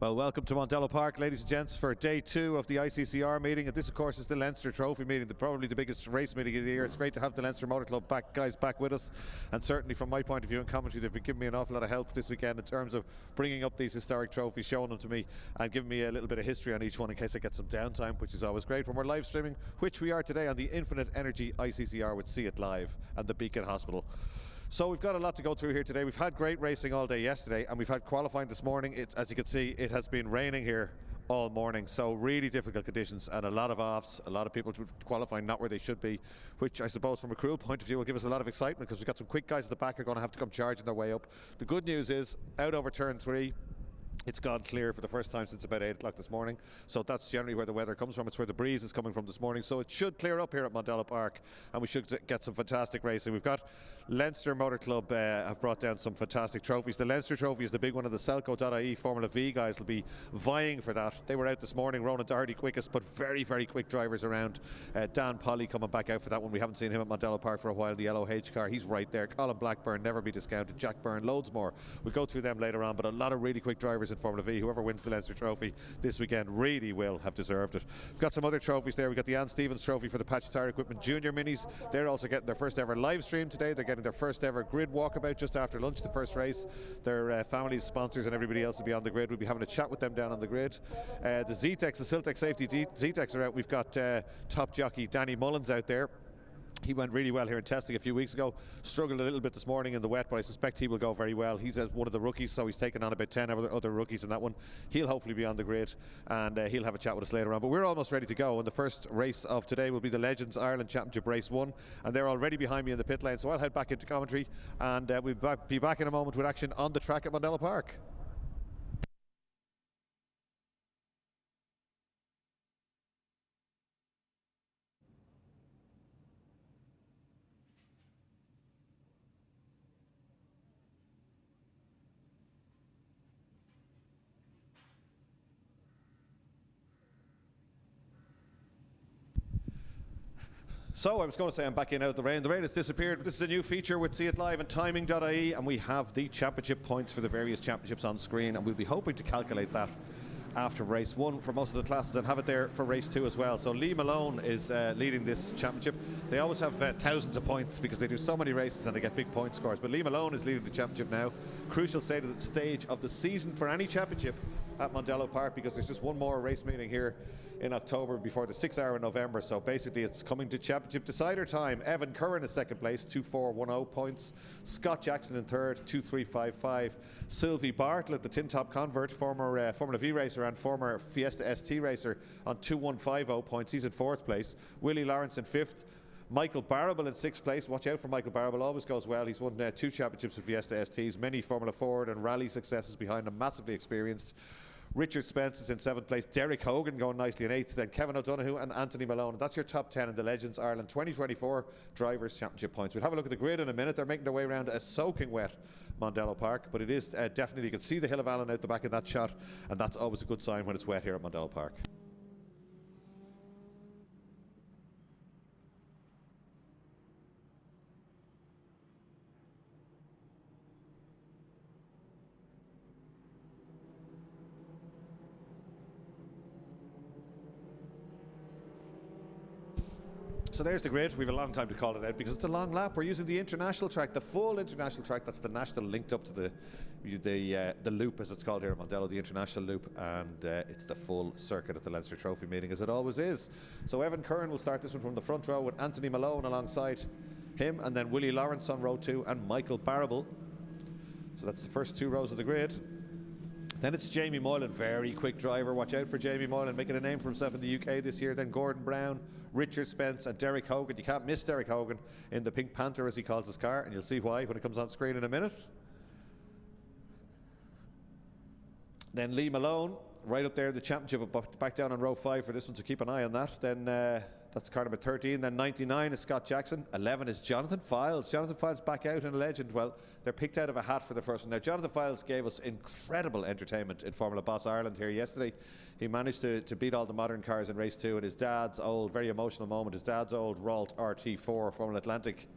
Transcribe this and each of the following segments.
Well, welcome to Mondello Park, ladies and gents, for day 2 of the ICCR meeting. And this, of course, is the Leinster Trophy meeting, probably the biggest race meeting of the year. It's great to have the Leinster Motor Club guys back with us. And certainly from my point of view in commentary, they've been giving me an awful lot of help this weekend in terms of bringing up these historic trophies, showing them to me, and giving me a little bit of history on each one in case I get some downtime, which is always great. When we're live streaming, which we are today on the Infinite Energy ICCR with See It Live and the Beacon Hospital. So we've got a lot to go through here today. We've had great racing all day yesterday, and we've had qualifying this morning. As you can see, it has been raining here all morning, so really difficult conditions and a lot of offs, a lot of people qualifying not where they should be, which I suppose from a cruel point of view will give us a lot of excitement because we've got some quick guys at the back who are going to have to come charging their way up. The good news is, out over turn 3, it's gone clear for the first time since about 8 o'clock this morning, so that's generally where the weather comes from. It's where the breeze is coming from this morning, so it should clear up here at Mondello Park and we should get some fantastic racing. We've got Leinster Motor Club have brought down some fantastic trophies. The Leinster Trophy is the big one, of the Selco.ie Formula V guys will be vying for that. They were out this morning, Ronan Doherty quickest, but very, very quick drivers around. Dan Polly coming back out for that one. We haven't seen him at Mondello Park for a while, the yellow H car, he's right there. Colin Blackburn, never be discounted. Jack Byrne, loads more. We'll go through them later on, but a lot of really quick drivers in Formula V. Whoever wins the Leinster Trophy this weekend really will have deserved it. We've got some other trophies there. We've got the Ann Stevens Trophy for the Patch Tire Equipment Junior Minis. They're also getting their first ever live stream today. They're getting their first ever grid walkabout just after lunch, the first race. Their families, sponsors and everybody else will be on the grid. We'll be having a chat with them down on the grid. The Zetecs, the Siltec Safety Zetecs are out. We've got top jockey Danny Mullins out there. He went really well here in testing a few weeks ago. Struggled a little bit this morning in the wet, but I suspect he will go very well. He's one of the rookies, so he's taken on about 10 other rookies in that one. He'll hopefully be on the grid, and he'll have a chat with us later on. But we're almost ready to go, and the first race of today will be the Legends Ireland Championship Race 1, and they're already behind me in the pit lane, so I'll head back into commentary, and we'll be back in a moment with action on the track at Mondello Park. So I was going to say I'm back in out of the rain. The rain has disappeared, but this is a new feature with See It Live and Timing.ie, and we have the championship points for the various championships on screen, and we'll be hoping to calculate that after race 1 for most of the classes and have it there for race 2 as well. So Lee Malone is leading this championship. They always have thousands of points because they do so many races and they get big point scores, but Lee Malone is leading the championship now. Crucial stage of the season for any championship at Mondello Park, because there's just one more race meeting here in October before the 6 hour in November, so basically it's coming to championship decider time. Evan Curran is second place, 2.410 points. Scott Jackson in third, 2.355. Sylvie Bartlett, the tin top convert, former Formula V racer and former Fiesta ST racer, on 2.150 points. He's in fourth place. Willie Lawrence in fifth. Michael Barrable in sixth place. Watch out for Michael Barrable, always goes well. He's won 2 championships with Fiesta STs, many Formula Ford and rally successes behind him, massively experienced. Richard Spence is in 7th place, Derek Hogan going nicely in 8th, then Kevin O'Donoghue and Anthony Malone. That's your top 10 in the Legends Ireland 2024 Drivers' Championship points. We'll have a look at the grid in a minute. They're making their way around a soaking wet Mondello Park, but it is definitely, you can see the Hill of Allen out the back of that shot, and that's always a good sign when it's wet here at Mondello Park. So there's the grid. We have a long time to call it out because it's a long lap. We're using the international track, the full international track. That's the national linked up to the loop, as it's called here at Mondello, the international loop, and it's the full circuit at the Leinster Trophy meeting, as it always is. So Evan Curran will start this one from the front row with Anthony Malone alongside him, and then Willie Lawrence on row 2 and Michael Barrable. So that's the first 2 rows of the grid. Then it's Jamie Moylan, very quick driver. Watch out for Jamie Moylan, making a name for himself in the UK this year. Then Gordon Brown, Richard Spence and Derek Hogan. You can't miss Derek Hogan in the Pink Panther, as he calls his car, and you'll see why when it comes on screen in a minute. Then Lee Malone, right up there in the championship, back down on row 5 for this one, so keep an eye on that. Then that's car number 13. Then 99 is Scott Jackson. 11 is Jonathan Files. Jonathan Files back out in a Legend. Well, they're picked out of a hat for the first one. Now, Jonathan Files gave us incredible entertainment in Formula Boss Ireland here yesterday. He managed to beat all the modern cars in race 2, and his dad's old, very emotional moment, his dad's old Ralt RT4 Formula Atlantic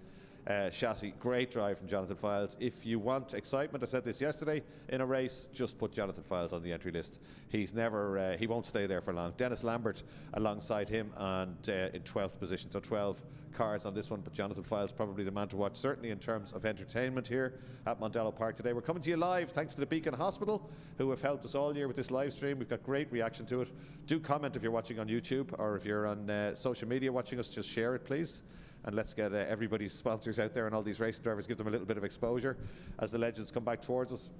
chassis. Great drive from Jonathan Files. If you want excitement, I said this yesterday, in a race, just put Jonathan Files on the entry list. He's never, he won't stay there for long. Dennis Lambert alongside him and in 12th position, so 12 cars on this one, but Jonathan Files probably the man to watch, certainly in terms of entertainment here at Mondello Park today. We're coming to you live thanks to the Beacon Hospital, who have helped us all year with this live stream. We've got great reaction to it. Do comment if you're watching on YouTube, or if you're on social media watching us, just share it please. And let's get everybody's sponsors out there and all these racing drivers, give them a little bit of exposure as the legends come back towards us.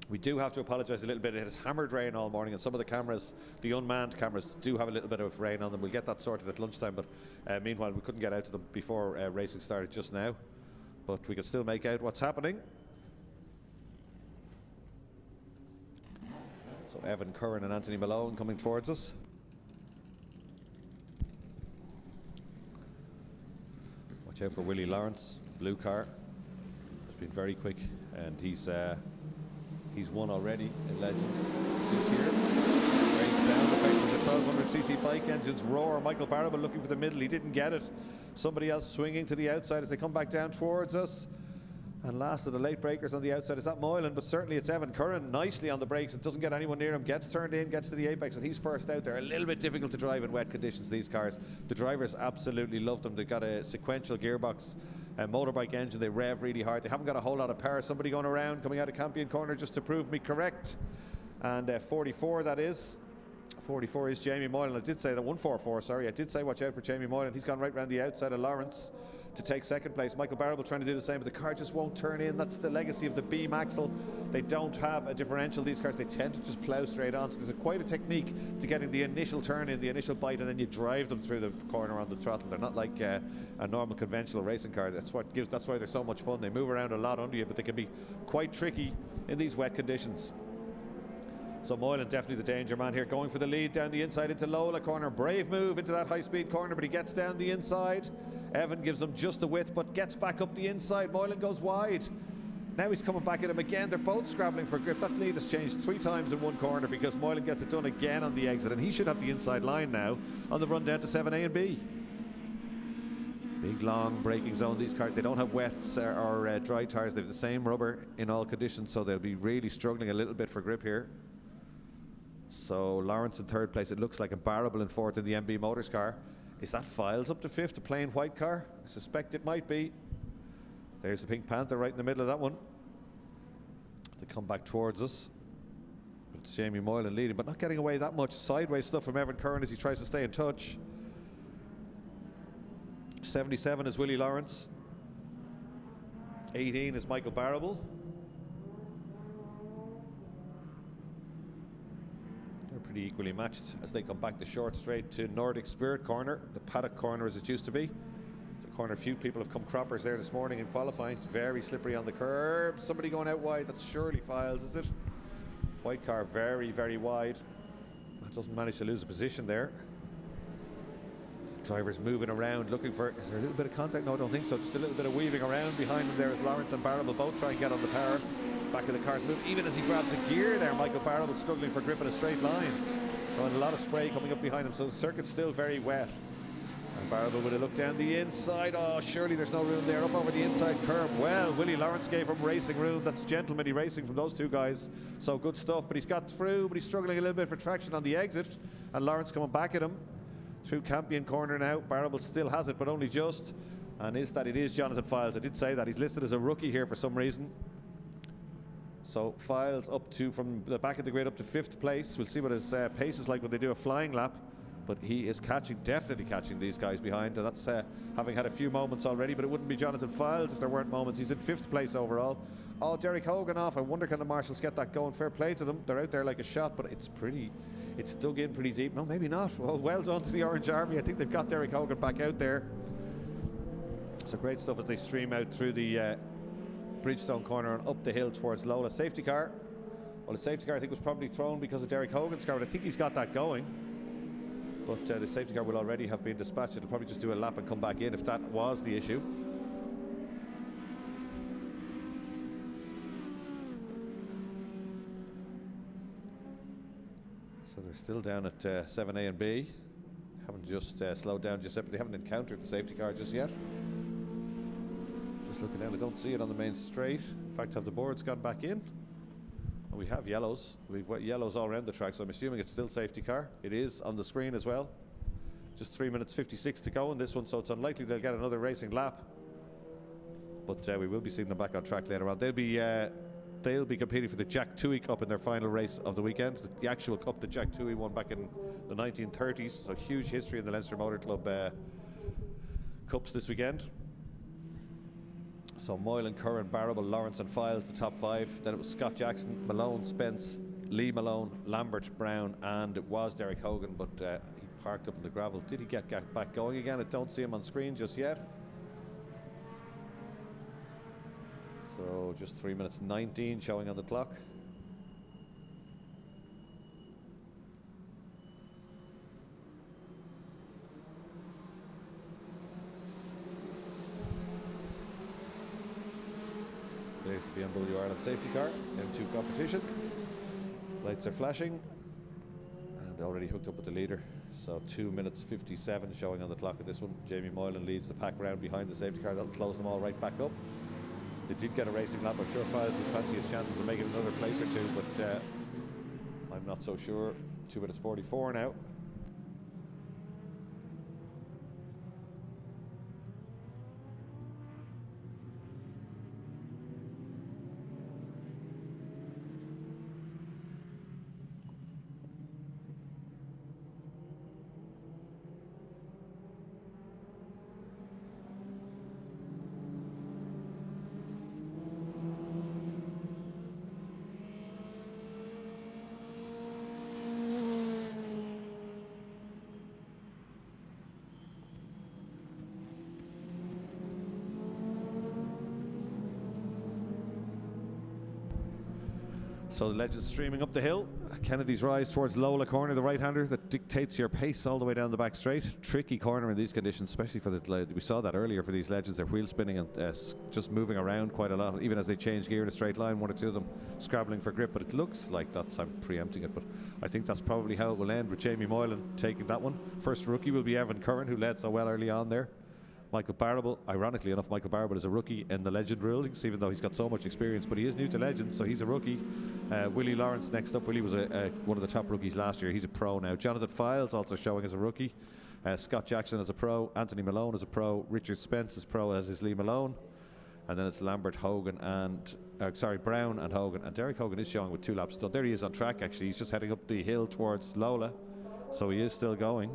We do have to apologise a little bit. It has hammered rain all morning, and some of the cameras, the unmanned cameras, do have a little bit of rain on them. We'll get that sorted at lunchtime, but meanwhile we couldn't get out to them before racing started just now. But we can still make out what's happening. So Evan Curran and Anthony Malone coming towards us. Watch out for Willie Lawrence, blue car. He's been very quick, and he's won already in Legends this year. Great sound effect as the 1200cc bike engines roar. Michael Barrable looking for the middle, he didn't get it. Somebody else swinging to the outside as they come back down towards us. And last of the late breakers on the outside is that Moylan, but certainly it's Evan Curran nicely on the brakes and doesn't get anyone near him, gets turned in, gets to the apex, and he's first out there. A little bit difficult to drive in wet conditions, these cars. The drivers absolutely love them. They've got a sequential gearbox, a motorbike engine, they rev really hard. They haven't got a whole lot of power. Somebody going around, coming out of Campion corner just to prove me correct. And 44 that is. 44 is Jamie Moylan. I did say that, 144, sorry. I did say watch out for Jamie Moylan. He's gone right round the outside of Lawrence to take second place. Michael Barrable trying to do the same, but the car just won't turn in. That's the legacy of the beam axle. They don't have a differential, these cars. They tend to just plough straight on. So there's quite a technique to getting the initial turn in, the initial bite, and then you drive them through the corner on the throttle. They're not like a normal conventional racing car. That's why they're so much fun. They move around a lot under you, but they can be quite tricky in these wet conditions. So Moylan definitely the danger man here, going for the lead down the inside into Lola corner. Brave move into that high-speed corner, but he gets down the inside. Evan gives him just the width, but gets back up the inside. Moylan goes wide. Now he's coming back at him again. They're both scrabbling for grip. That lead has changed 3 times in one corner because Moylan gets it done again on the exit, and he should have the inside line now on the run down to 7A and B. Big long braking zone. These cars, they don't have wet or dry tires. They have the same rubber in all conditions, so they'll be really struggling a little bit for grip here. So Lawrence in third place. It looks like a Barrable in fourth in the MB Motors car. Is that Files up to fifth, a plain white car? I suspect it might be. There's the Pink Panther right in the middle of that one. They come back towards us. But it's Jamie Moylan leading, but not getting away that much. Sideways stuff from Evan Curran as he tries to stay in touch. 77 is Willie Lawrence. 18 is Michael Barrable. Pretty equally matched as they come back the short straight to Nordic Spirit corner, the paddock corner as it used to be. The corner, few people have come croppers there this morning in qualifying. It's very slippery on the curb. Somebody going out wide, that's surely Files, is it? White car very, very wide. That doesn't manage to lose a position there. Drivers moving around looking for, is there a little bit of contact? No, I don't think so. Just a little bit of weaving around behind them there as Lawrence and Barrable both try and get on the power. Back of the car's move, even as he grabs a gear there. Michael Barrable struggling for grip in a straight line. And a lot of spray coming up behind him, so the circuit's still very wet. And Barrable with a look down the inside. Oh, surely there's no room there, up over the inside curb. Well, Willie Lawrence gave him racing room. That's gentlemanly racing from those two guys. So good stuff, but he's got through, but he's struggling a little bit for traction on the exit. And Lawrence coming back at him. Through Campion corner now. Barrable still has it, but only just. And it is Jonathan Files. I did say that. He's listed as a rookie here for some reason. So Files up to, from the back of the grid up to 5th place. We'll see what his pace is like when they do a flying lap. But he is catching, definitely catching these guys behind. And that's having had a few moments already. But it wouldn't be Jonathan Files if there weren't moments. He's in 5th place overall. Oh, Derek Hogan off. I wonder can the marshals get that going. Fair play to them. They're out there like a shot, but it's dug in pretty deep. No, maybe not. Well done to the Orange Army. I think they've got Derek Hogan back out there. So great stuff as they stream out through the Bridgestone corner and up the hill towards Lola. Safety car. Well, the safety car I think was probably thrown because of Derek Hogan's car, but I think he's got that going. But the safety car will already have been dispatched. It'll probably just do a lap and come back in if that was the issue. So they're still down at 7A and B. Haven't just slowed down just yet, but they haven't encountered the safety car just yet. Just looking down, I don't see it on the main straight. In fact, have the boards gone back in? And we have yellows. We've got yellows all around the track, so I'm assuming it's still safety car. It is on the screen as well. Just 3 minutes 56 to go in this one, so it's unlikely they'll get another racing lap. But we will be seeing them back on track later on. They'll be competing for the Jack Toohey Cup in their final race of the weekend. The actual cup that Jack Toohey won back in the 1930s. So huge history in the Leinster Motor Club Cups this weekend. So Moylan, Curran, Barrable, Lawrence and Files, the top 5. Then it was Scott Jackson, Malone, Spence, Lee Malone, Lambert, Brown, and it was Derek Hogan, but he parked up in the gravel. Did he get back going again? I don't see him on screen just yet. So just 3 minutes 19 showing on the clock. There's the BMW Ireland safety car, M2 competition. Lights are flashing and already hooked up with the leader. So 2 minutes 57 showing on the clock of this one. Jamie Moylan leads the pack round behind the safety car. That'll close them all right back up. They did get a racing lap. I'm sure Files would fancy his chances of making another place or two, but I'm not so sure. 2 minutes 44 now. So the Legends streaming up the hill. Kennedy's rise towards Lola corner, the right-hander that dictates your pace all the way down the back straight. Tricky corner in these conditions, especially for the, we saw that earlier for these Legends. They're wheel spinning and just moving around quite a lot, even as they change gear in a straight line, one or two of them scrabbling for grip. But it looks like that's, I'm preempting it, but I think that's probably how it will end with Jamie Moylan taking that one. First rookie will be Evan Curran, who led so well early on there. Michael Barrable, ironically enough, Michael Barrable is a rookie in the Legend rulings, even though he's got so much experience, but he is new to Legend, so he's a rookie. Willie Lawrence next up. Willie was one of the top rookies last year. He's a pro now. Jonathan Files also showing as a rookie. Scott Jackson as a pro. Anthony Malone as a pro. Richard Spence as pro, as is Lee Malone. And then it's Lambert, Hogan, and Brown and Hogan. And Derek Hogan is showing with 2 laps done. There he is on track, actually. He's just heading up the hill towards Lola, so he is still going.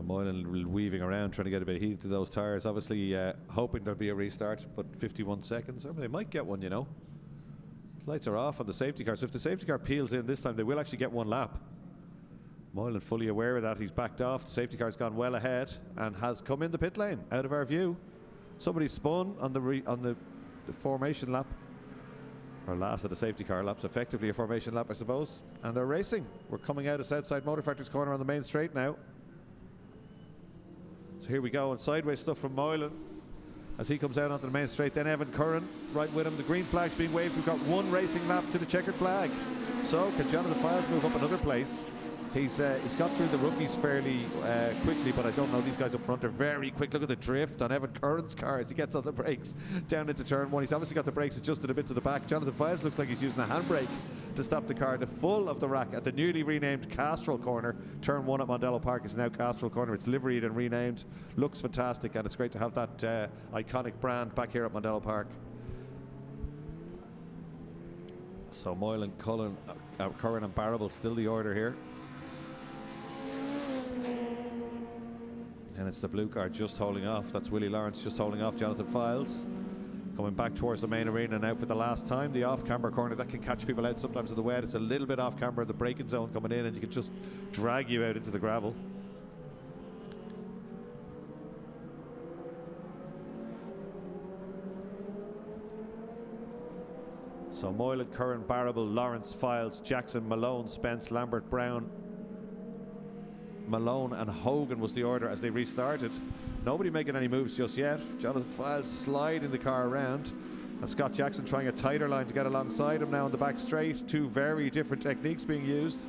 Moylan weaving around, trying to get a bit of heat to those tyres. Obviously, hoping there'll be a restart, but 51 seconds. I mean, they might get one, you know. Lights are off on the safety car, so if the safety car peels in this time, they will actually get 1 lap. Moylan fully aware of that. He's backed off. The safety car's gone well ahead and has come in the pit lane, out of our view. Somebody spun on the formation lap, or last of the safety car laps, effectively a formation lap, I suppose. And they're racing. We're coming out of Southside Motor Factory's corner on the main straight now. So here we go, and sideways stuff from Moylan as he comes out onto the main straight. Then Evan Curran right with him. The green flag's being waved. We've got 1 racing lap to the checkered flag. So can Jonathan Files move up another place? He's got through the rookies fairly quickly, but I don't know. These guys up front are very quick. Look at the drift on Evan Curran's car as he gets on the brakes down into turn 1. He's obviously got the brakes adjusted a bit to the back. Jonathan Files looks like he's using a handbrake to stop the car. The full of the rack at the newly renamed Castrol corner. Turn 1 at Mondello Park is now Castrol corner. It's liveried and renamed. Looks fantastic, and it's great to have that iconic brand back here at Mondello Park. So Moylan, Curran and Barrable still the order here. And it's the blue car just holding off. That's Willie Lawrence just holding off Jonathan Files. Coming back towards the main arena now for the last time. The off-camber corner, that can catch people out sometimes in the wet. It's a little bit off-camber, the braking zone coming in, and you can just drag you out into the gravel. So Moylan, Curran, Barrable, Lawrence, Files, Jackson, Malone, Spence, Lambert, Brown, Malone and Hogan was the order as they restarted. Nobody making any moves just yet. Jonathan Files sliding the car around. And Scott Jackson trying a tighter line to get alongside him now on the back straight. Two very different techniques being used.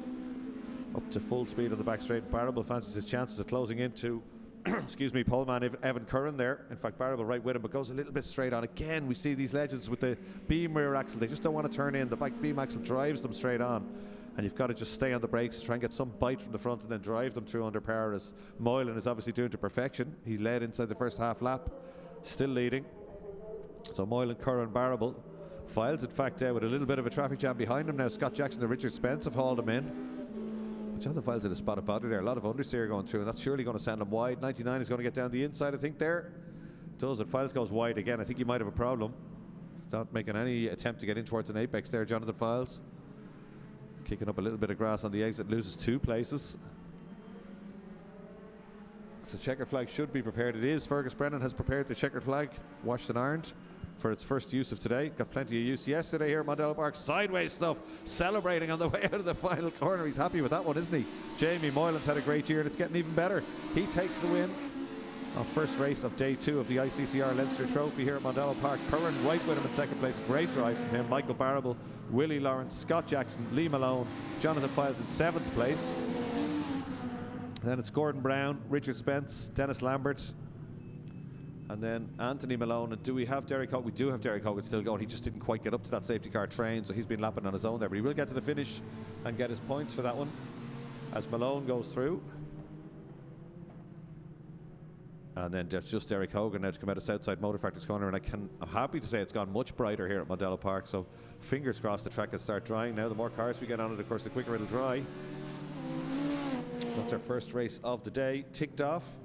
Up to full speed on the back straight. Barrable fancies his chances of closing into, excuse me, poleman Evan Curran there. In fact, Barrable right with him, but goes a little bit straight on. Again, we see these legends with the beam rear axle. They just don't want to turn in. The back beam axle drives them straight on. And you've got to just stay on the brakes, try and get some bite from the front and then drive them through under power, as Moylan is obviously doing to perfection. He led inside the first half lap, still leading. So Moylan, Curran, Barrable. Files, in fact, with a little bit of a traffic jam behind him now. Scott Jackson and Richard Spence have hauled him in. Jonathan Files in a spot of bother there. A lot of understeer going through, and that's surely going to send him wide. 99 is going to get down the inside, I think, there. Does it. Files goes wide again. I think he might have a problem. He's not making any attempt to get in towards an apex there, Jonathan Files. Kicking up a little bit of grass on the exit, loses 2 places. So checkered flag should be prepared. It is. Fergus Brennan has prepared the checkered flag, washed and ironed, for its first use of today. Got plenty of use yesterday here at Mondello Park. Sideways stuff, celebrating on the way out of the final corner. He's happy with that one, isn't he? Jamie Moylan's had a great year, and it's getting even better. He takes the win. Our first race of day 2 of the ICCR Leinster Trophy here at Mondello Park. Curran right with him in second place. Great drive from him. Michael Barrable, Willie Lawrence, Scott Jackson, Lee Malone, Jonathan Files in 7th place. And then it's Gordon Brown, Richard Spence, Dennis Lambert, and then Anthony Malone. And do we have Derek Hogan? We do have Derek Hogan still going. He just didn't quite get up to that safety car train, so he's been lapping on his own there. But he will get to the finish and get his points for that one as Malone goes through. And then there's just Derek Hogan now to come out of Southside Motor Factory's corner, and I'm happy to say it's gone much brighter here at Mondello Park, so fingers crossed the track can start drying now. The more cars we get on it, of course, the quicker it'll dry. So that's our first race of the day ticked off.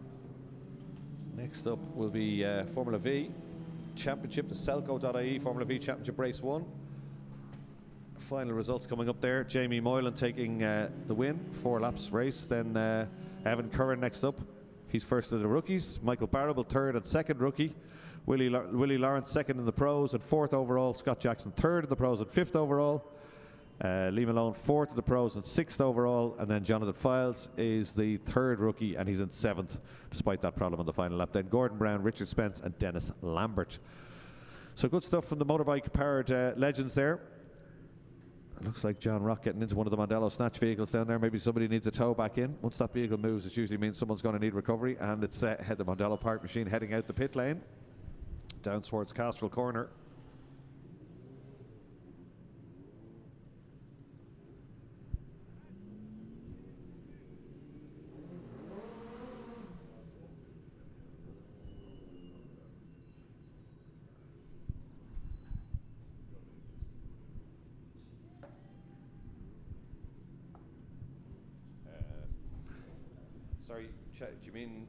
Next up will be Formula V Championship, the Selco.ie Formula V Championship Race 1. Final results coming up there. Jamie Moylan taking the win, 4 laps race. Then Evan Curran next up. He's first of the rookies. Michael Barrable, 3rd and 2nd rookie. Willie Lawrence, 2nd in the pros and 4th overall. Scott Jackson, 3rd in the pros and 5th overall. Lee Malone, 4th in the pros and 6th overall. And then Jonathan Files is the 3rd rookie, and he's in 7th, despite that problem on the final lap. Then Gordon Brown, Richard Spence, and Dennis Lambert. So good stuff from the motorbike-powered legends there. It looks like John Rock getting into one of the Mondello snatch vehicles down there. Maybe somebody needs a tow back in. Once that vehicle moves, it usually means someone's going to need recovery, and it's the Mondello Park machine heading out the pit lane down towards Castrol Corner. Sorry, do you mean?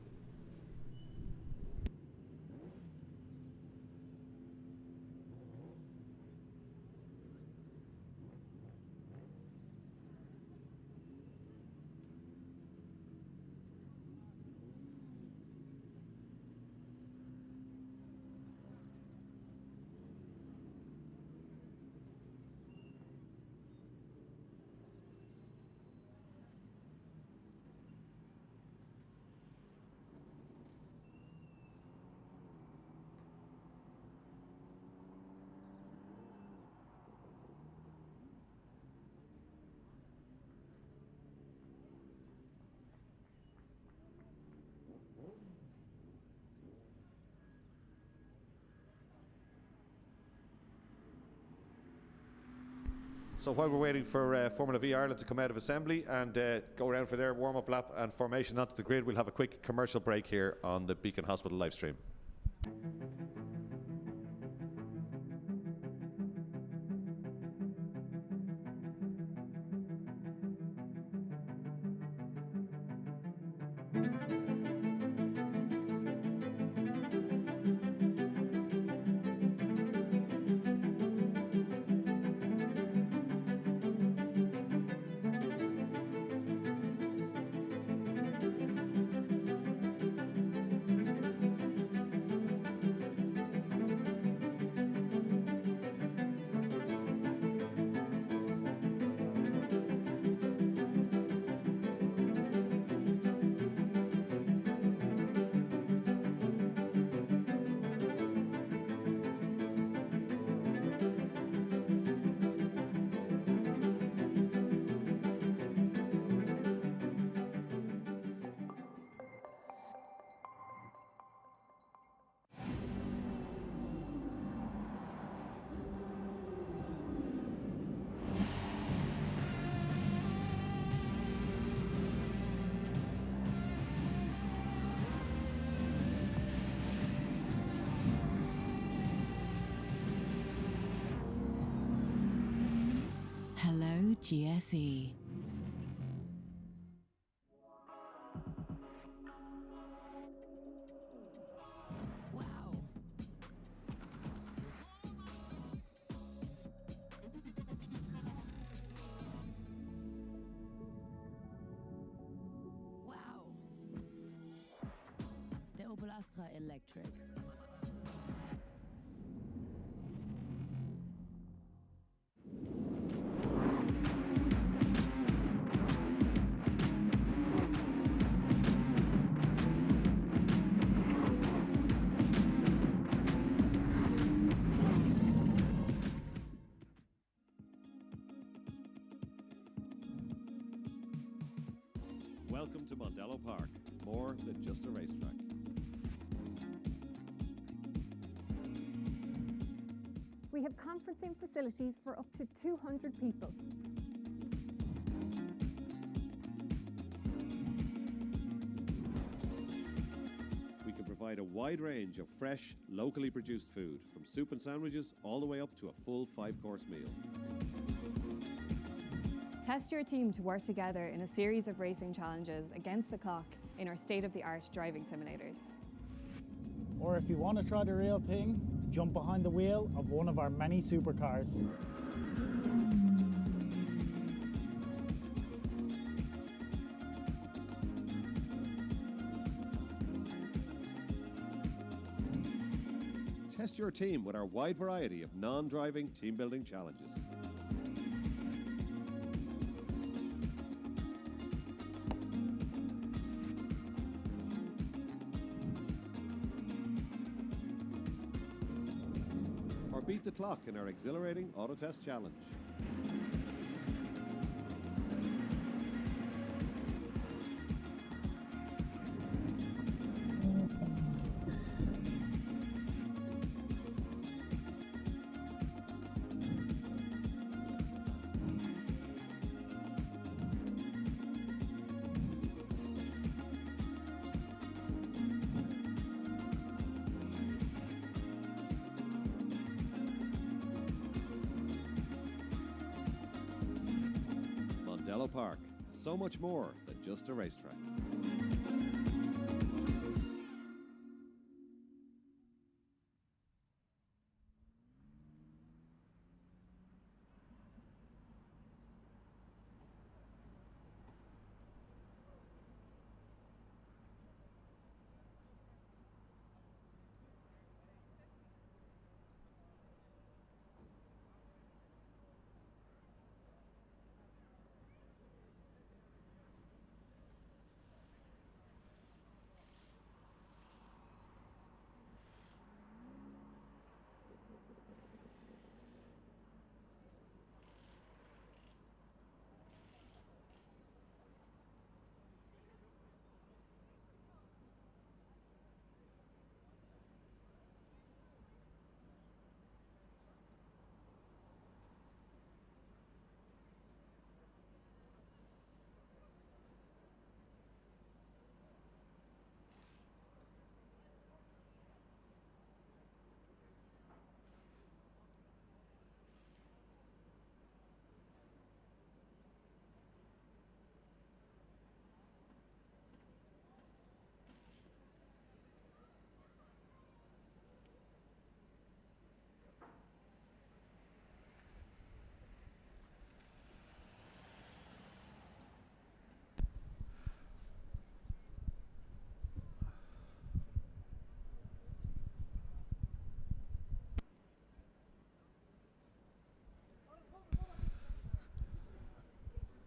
So while we're waiting for Formula V Ireland to come out of assembly and go around for their warm-up lap and formation onto the grid, we'll have a quick commercial break here on the Beacon Hospital live stream. GSE. Electric. Welcome to Mondello Park, more than just a racetrack. We have conferencing facilities for up to 200 people. We can provide a wide range of fresh, locally produced food, from soup and sandwiches all the way up to a full 5-course meal. Test your team to work together in a series of racing challenges against the clock in our state-of-the-art driving simulators. Or if you want to try the real thing, jump behind the wheel of one of our many supercars. Test your team with our wide variety of non-driving team building challenges. Or beat the clock in our exhilarating auto test challenge. Mondello Park, so much more than just a racetrack.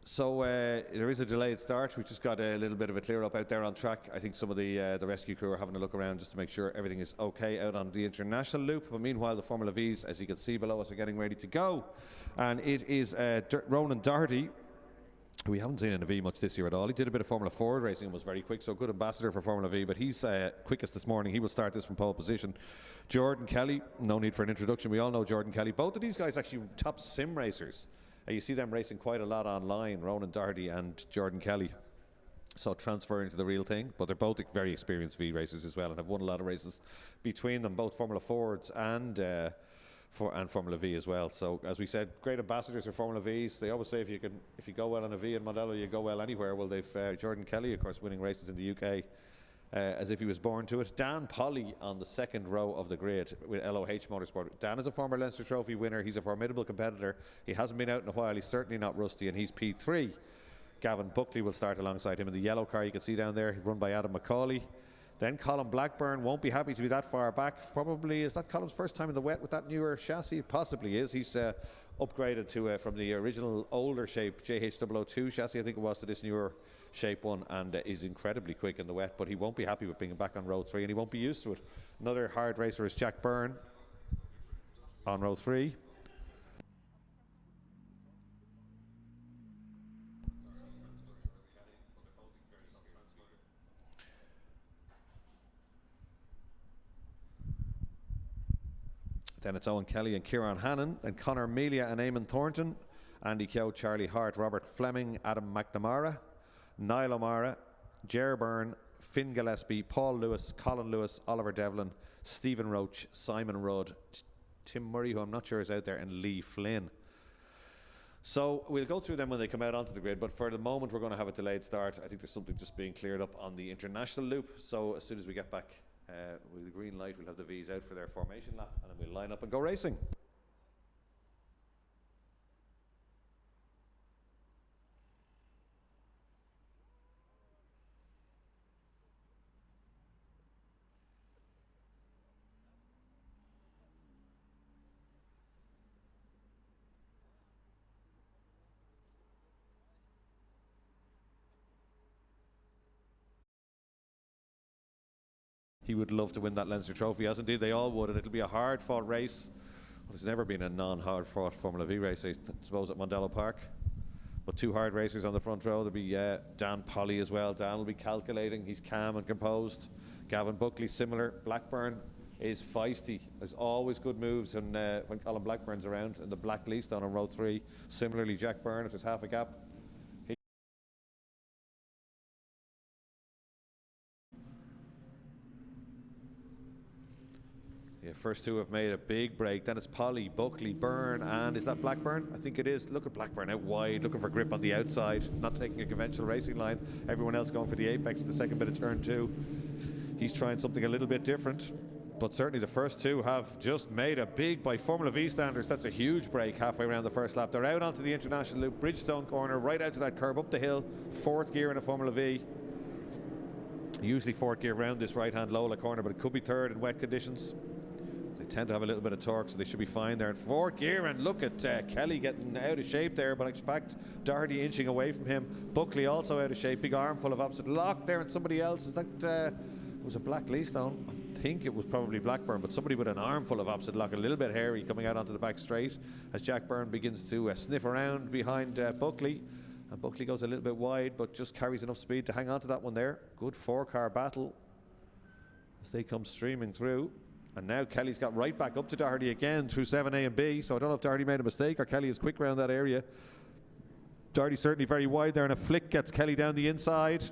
So there is a delayed start. We just got a little bit of a clear up out there on track. I think some of the rescue crew are having a look around just to make sure everything is okay out on the international loop. But meanwhile, the Formula Vs, as you can see below us, are getting ready to go. And it is Ronan Doherty, who we haven't seen in a V much this year at all. He did a bit of Formula Ford racing and was very quick, so good ambassador for Formula V, but he's quickest this morning. He will start this from pole position. Jordan Kelly, no need for an introduction. We all know Jordan Kelly. Both of these guys actually top sim racers. You see them racing quite a lot online, Ronan Doherty and Jordan Kelly. So transferring to the real thing, but they're both very experienced V racers as well and have won a lot of races between them, both Formula Fords and and Formula V as well. So as we said, great ambassadors for Formula Vs. They always say if you go well on a V in Mondello, you go well anywhere. Well, they've Jordan Kelly, of course, winning races in the UK as if he was born to it. Dan Polly on the second row of the grid with LOH Motorsport. Dan is a former Leinster Trophy winner. He's a formidable competitor. He hasn't been out in a while. He's certainly not rusty, and he's P3. Gavin Buckley will start alongside him in the yellow car you can see down there, run by Adam McCauley. Then Colin Blackburn won't be happy to be that far back. Probably, is that Colin's first time in the wet with that newer chassis? It possibly is. He's upgraded to from the original older shape JH002 chassis, I think it was, to this newer shape one, and is incredibly quick in the wet, but he won't be happy with being back on row 3, and he won't be used to it. Another hard racer is Jack Byrne on row 3. Then it's Owen Kelly and Kieran Hannon, and Conor Melia and Eamon Thornton, Andy Keogh, Charlie Hart, Robert Fleming, Adam McNamara, Niall O'Mara, Ger Byrne, Finn Gillespie, Paul Lewis, Colin Lewis, Oliver Devlin, Stephen Roach, Simon Rudd, Tim Murray, who I'm not sure is out there, and Lee Flynn. So we'll go through them when they come out onto the grid, but for the moment we're going to have a delayed start. I think there's something just being cleared up on the international loop, so as soon as we get back with the green light, we'll have the V's out for their formation lap, and then we'll line up and go racing. He would love to win that Leinster Trophy, as indeed they all would, and it'll be a hard-fought race. Well, it's never been a non-hard-fought Formula V race, I suppose, at Mondello Park. But two hard racers on the front row. There'll be Dan Polly as well. Dan will be calculating. He's calm and composed. Gavin Buckley, similar. Blackburn is feisty. There's always good moves when Colin Blackburn's around, and the black least on row 3. Similarly, Jack Byrne, if there's half a gap. First two have made a big break. Then it's Polly, Buckley, Byrne, and is that Blackburn? I think it is. Look at Blackburn out wide, looking for grip on the outside, not taking a conventional racing line. Everyone else going for the apex in the second bit of turn 2. He's trying something a little bit different, but certainly the first two have just made a big, by Formula V standards, that's a huge break halfway around the first lap. They're out onto the international loop, Bridgestone corner, right out to that curb, up the hill, fourth gear in a Formula V. Usually fourth gear around this right-hand Lola corner, but it could be third in wet conditions. They tend to have a little bit of torque, so they should be fine there in fourth gear. And look at Kelly getting out of shape there, but in fact Doherty inching away from him. Buckley also out of shape, big armful of opposite lock there, and somebody else, is that was a black Leastone? I think it was probably Blackburn, but somebody with an armful of opposite lock, a little bit hairy, coming out onto the back straight as Jack Byrne begins to sniff around behind Buckley. And Buckley goes a little bit wide, but just carries enough speed to hang on to that one there. Good four-car battle as they come streaming through. And now Kelly's got right back up to Doherty again through 7A and B. So I don't know if Doherty made a mistake or Kelly is quick around that area. Doherty certainly very wide there, and a flick gets Kelly down the inside.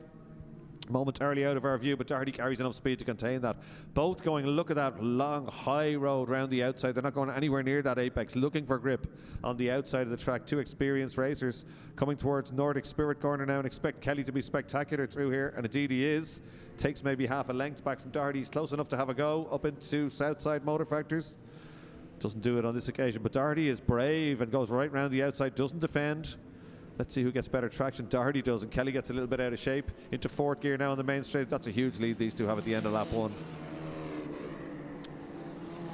Momentarily out of our view, but Doherty carries enough speed to contain that. Both going, look at that long high road round the outside. They're not going anywhere near that apex, looking for grip on the outside of the track. Two experienced racers coming towards Nordic Spirit corner now, and expect Kelly to be spectacular through here, and indeed he is. Takes maybe half a length back from Doherty. He's close enough to have a go up into Southside Motor Factors. Doesn't do it on this occasion, but Doherty is brave and goes right round the outside, doesn't defend. Let's see who gets better traction. Doherty does, and Kelly gets a little bit out of shape into fourth gear now on the main straight. That's a huge lead these two have at the end of lap 1.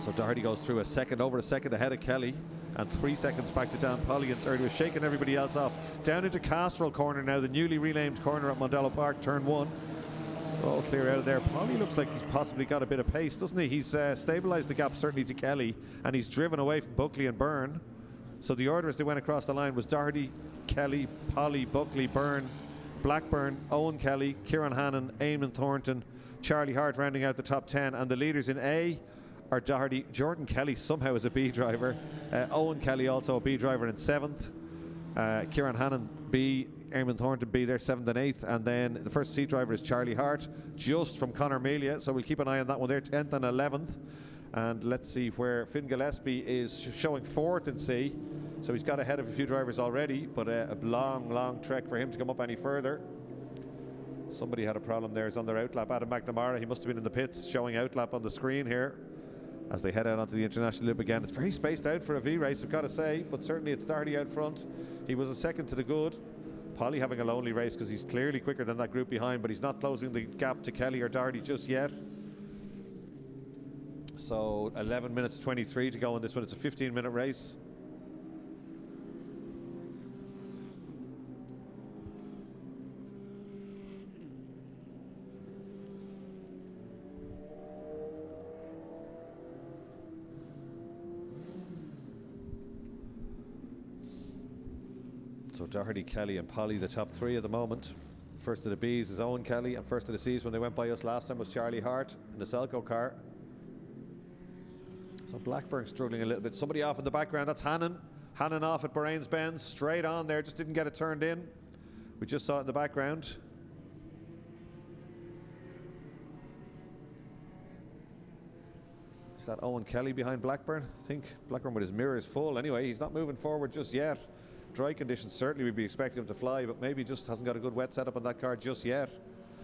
So Doherty goes through over a second ahead of Kelly, and 3 seconds back to Dan Polly in third, who is shaking everybody else off. Down into Castrol corner now, the newly renamed corner at Mondello Park, turn 1. All clear out of there. Polly looks like he's possibly got a bit of pace, doesn't he? He's stabilised the gap certainly to Kelly, and he's driven away from Buckley and Byrne. So the order as they went across the line was Doherty, Kelly, Polly, Buckley, Byrne, Blackburn, Owen Kelly, Kieran Hannon, Eamon Thornton, Charlie Hart rounding out the top 10, and the leaders in A are Doherty. Jordan Kelly somehow is a B driver, Owen Kelly also a B driver in 7th, Kieran Hannon B, Eamon Thornton B, they're 7th and 8th, and then the first C driver is Charlie Hart, just from Conor Melia, so we'll keep an eye on that one there, 10th and 11th. And let's see where Finn Gillespie is showing 4th in C. So he's got ahead of a few drivers already, but a long trek for him to come up any further. Somebody had a problem there. He's on their outlap. Adam McNamara, he must have been in the pits showing outlap on the screen here as they head out onto the international loop again. It's very spaced out for a V race, I've got to say, but certainly it's Doherty out front. He was a second to the good. Polly having a lonely race because he's clearly quicker than that group behind, but he's not closing the gap to Kelly or Doherty just yet. So 11 minutes 23 to go in this one. It's a 15-minute race. So Doherty, Kelly and Polly, the top 3 at the moment. First of the B's is Owen Kelly, and first of the C's when they went by us last time was Charlie Hart in the Selco car. So Blackburn struggling a little bit. Somebody off in the background, that's Hannon. Hannon off at Bahrain's Benz, straight on there, just didn't get it turned in. We just saw it in the background. Is that Owen Kelly behind Blackburn? I think Blackburn with his mirrors full. Anyway, he's not moving forward just yet. Dry conditions, certainly we'd be expecting him to fly, but maybe just hasn't got a good wet setup on that car just yet.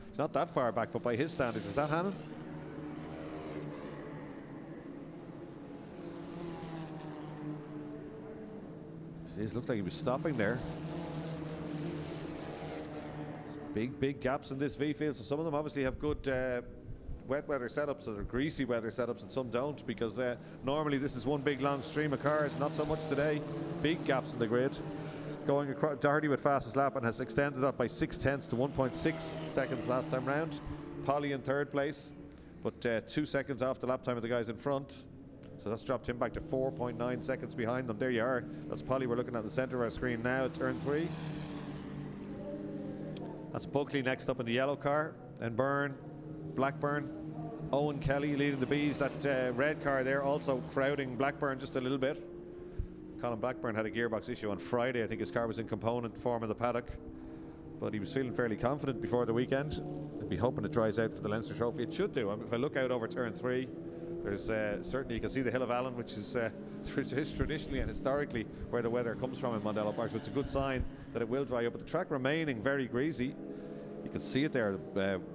He's not that far back, but by his standards, is that Hannon? It looks like he was stopping there. Big gaps in this V field, so some of them obviously have good wet weather setups or greasy weather setups, and some don't, because normally this is one big long stream of cars. Not so much today. Big gaps in the grid. Going across, Doherty with fastest lap and has extended that by 0.6 to 1.6 seconds last time round. Polly in 3rd place, but 2 seconds off the lap time of the guys in front. So that's dropped him back to 4.9 seconds behind them. There you are. That's Polly we're looking at the centre of our screen now at turn 3. That's Buckley next up in the yellow car. And Byrne, Blackburn, Owen Kelly leading the B's. That red car there also crowding Blackburn just a little bit. Colin Blackburn had a gearbox issue on Friday. I think his car was in component form in the paddock, but he was feeling fairly confident before the weekend. I'd be hoping it dries out for the Leinster Trophy. It should do. I mean, if I look out over turn 3, there's certainly, you can see the Hill of Allen, which is traditionally and historically where the weather comes from in Mondello Park, so it's a good sign that it will dry up. But the track remaining very greasy. You can see it there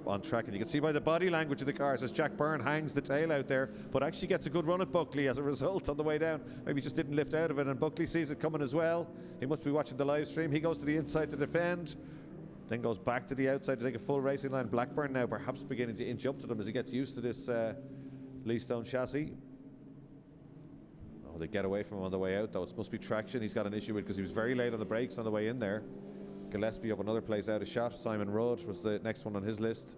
on track, and you can see by the body language of the cars as Jack Byrne hangs the tail out there, but actually gets a good run at Buckley as a result on the way down. Maybe just didn't lift out of it, and Buckley sees it coming as well. He must be watching the live stream. He goes to the inside to defend, then goes back to the outside to take a full racing line. Blackburn now perhaps beginning to inch up to them as he gets used to this Lee Stone chassis. Oh, they get away from him on the way out, though. It must be traction he's got an issue with, because he was very late on the brakes on the way in there. Gillespie up another place out of shot. Simon Rudd was the next one on his list.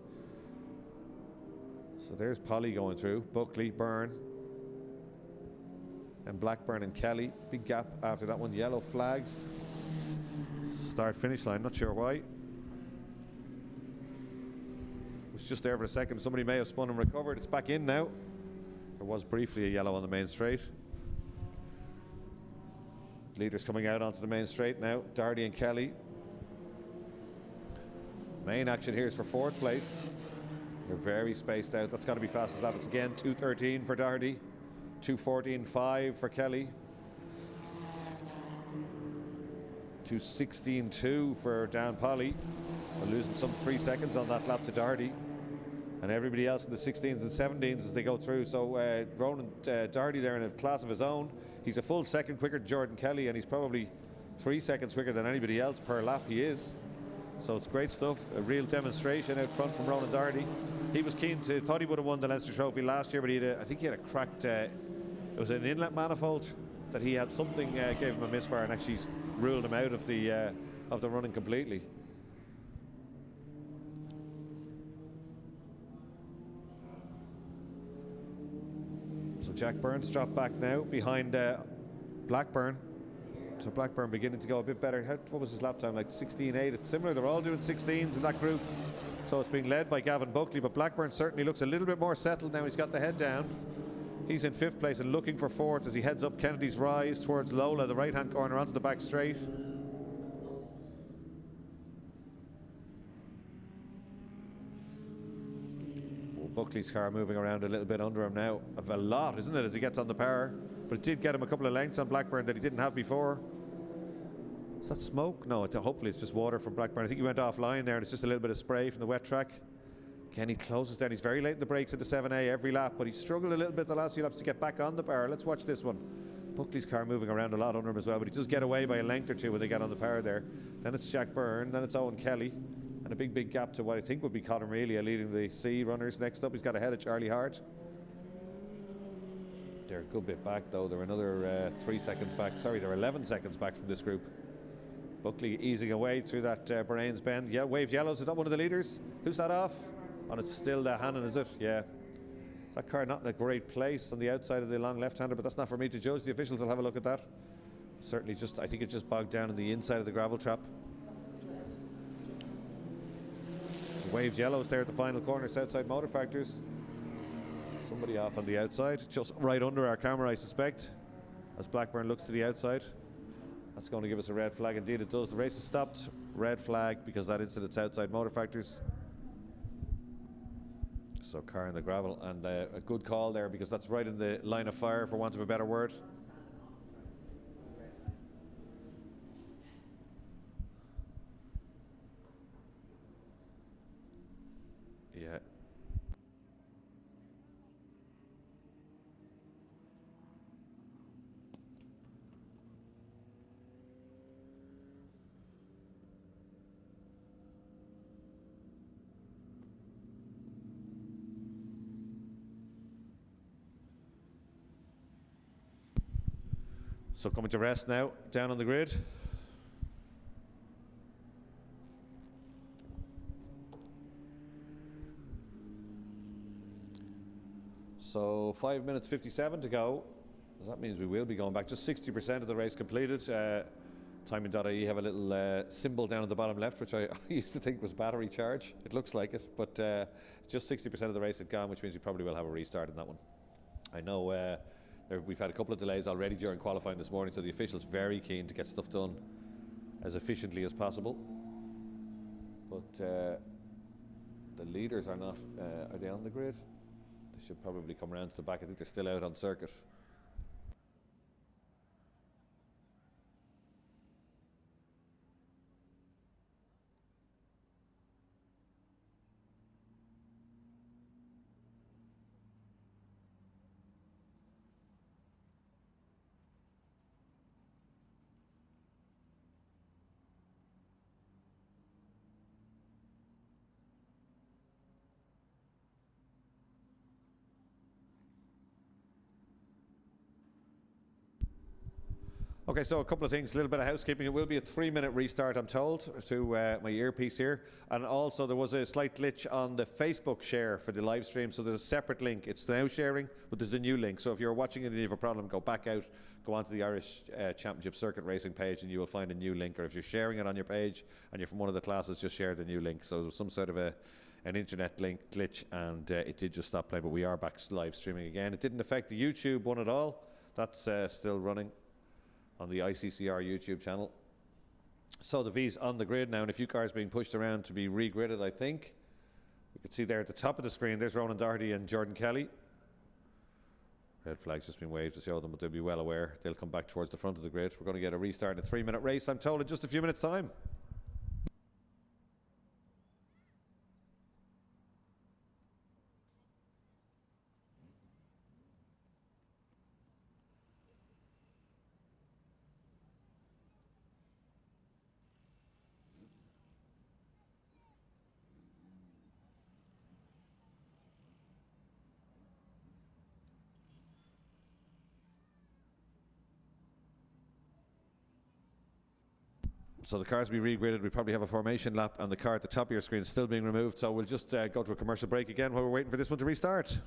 So there's Polly going through. Buckley, Byrne, and Blackburn and Kelly. Big gap after that one. Yellow flags. Start finish line, not sure why. It was just there for a second. Somebody may have spun and recovered. It's back in now. There was briefly a yellow on the main straight. Leaders coming out onto the main straight now. Doherty and Kelly. Main action here is for 4th place. They're very spaced out. That's got to be fastest lap. It's again 2:13 for Doherty, 2:14.5 for Kelly, 2:16.2 for Dan Polly. They're losing some 3 seconds on that lap to Doherty, and everybody else in the 16s and 17s as they go through. So Ronan Doherty there in a class of his own. He's a full second quicker than Jordan Kelly, and he's probably 3 seconds quicker than anybody else per lap. He is. So it's great stuff. A real demonstration out front from Ronan Doherty. He was keen to, thought he would have won the Leinster Trophy last year, but he had I think he had a cracked, it was an inlet manifold that he had something gave him a misfire and actually ruled him out of the running completely. So Jack Burns dropped back now behind Blackburn. So Blackburn beginning to go a bit better. What was his lap time? Like 16.8. It's similar. They're all doing 16s in that group. So it's being led by Gavin Buckley, but Blackburn certainly looks a little bit more settled now. He's got the head down. He's in 5th place and looking for 4th as he heads up Kennedy's Rise towards Lola, the right-hand corner onto the back straight. Buckley's car moving around a little bit under him now. Of a lot, isn't it, as he gets on the power? But it did get him a couple of lengths on Blackburn that he didn't have before. Is that smoke? No, hopefully it's just water from Blackburn. I think he went offline there and it's just a little bit of spray from the wet track. Kenny closes down. He's very late in the brakes into 7A every lap, but he struggled a little bit the last few laps to get back on the power. Let's watch this one. Buckley's car moving around a lot under him as well, but he does get away by a length or two when they get on the power there. Then it's Jack Byrne, then it's Owen Kelly, and a big gap to what I think would be Conor Mealia leading the C runners. Next up, he's got ahead of Charlie Hart. They're a good bit back though. They're another 3 seconds back. Sorry, they're 11 seconds back from this group. Buckley easing away through that Bahrain's Bend. Yeah, waved yellows. Is that one of the leaders? Who's that off? And it's still Hannon, is it? Yeah. That car not in a great place on the outside of the long left-hander, but that's not for me to judge. The officials will have a look at that. Certainly I think it's just bogged down in the inside of the gravel trap. So waved yellows there at the final corner, Southside Motor Factors. Somebody off on the outside, just right under our camera, I suspect, as Blackburn looks to the outside. That's going to give us a red flag. Indeed it does. The race is stopped. Red flag because that incident's outside Motor Factors. So car in the gravel, and a good call there because that's right in the line of fire, for want of a better word. Yeah. So coming to rest now, down on the grid. So 5 minutes 57 to go. That means we will be going back. Just 60% of the race completed. Timing.ie have a little symbol down at the bottom left, which I used to think was battery charge. It looks like it, but just 60% of the race had gone, which means we probably will have a restart in that one. I know we've had a couple of delays already during qualifying this morning, so the officials very keen to get stuff done as efficiently as possible. But the leaders are not, are they on the grid? They should probably come around to the back. I think they're still out on circuit. Okay, so a couple of things, a little bit of housekeeping. It will be a 3-minute restart, I'm told, to my earpiece here. And also there was a slight glitch on the Facebook share for the live stream, so there's a separate link. It's now sharing, but there's a new link. So if you're watching it and you have a problem, go back out, go onto the Irish Championship Circuit Racing page and you will find a new link. Or if you're sharing it on your page and you're from one of the classes, just share the new link. So there's some sort of an internet link glitch, and it did just stop playing, but we are back live streaming again. It didn't affect the YouTube one at all. That's still running on the ICCR YouTube channel. So the V's on the grid now, and a few cars being pushed around to be re-gridded, I think. You can see there at the top of the screen, there's Ronan Doherty and Jordan Kelly. Red flag's just been waved to show them, but they'll be well aware. They'll come back towards the front of the grid. We're going to get a restart in a 3-minute race, I'm told, in just a few minutes' time. So the cars will be re-gridded. We probably have a formation lap, and the car at the top of your screen is still being removed. So we'll just go to a commercial break again while we're waiting for this one to restart.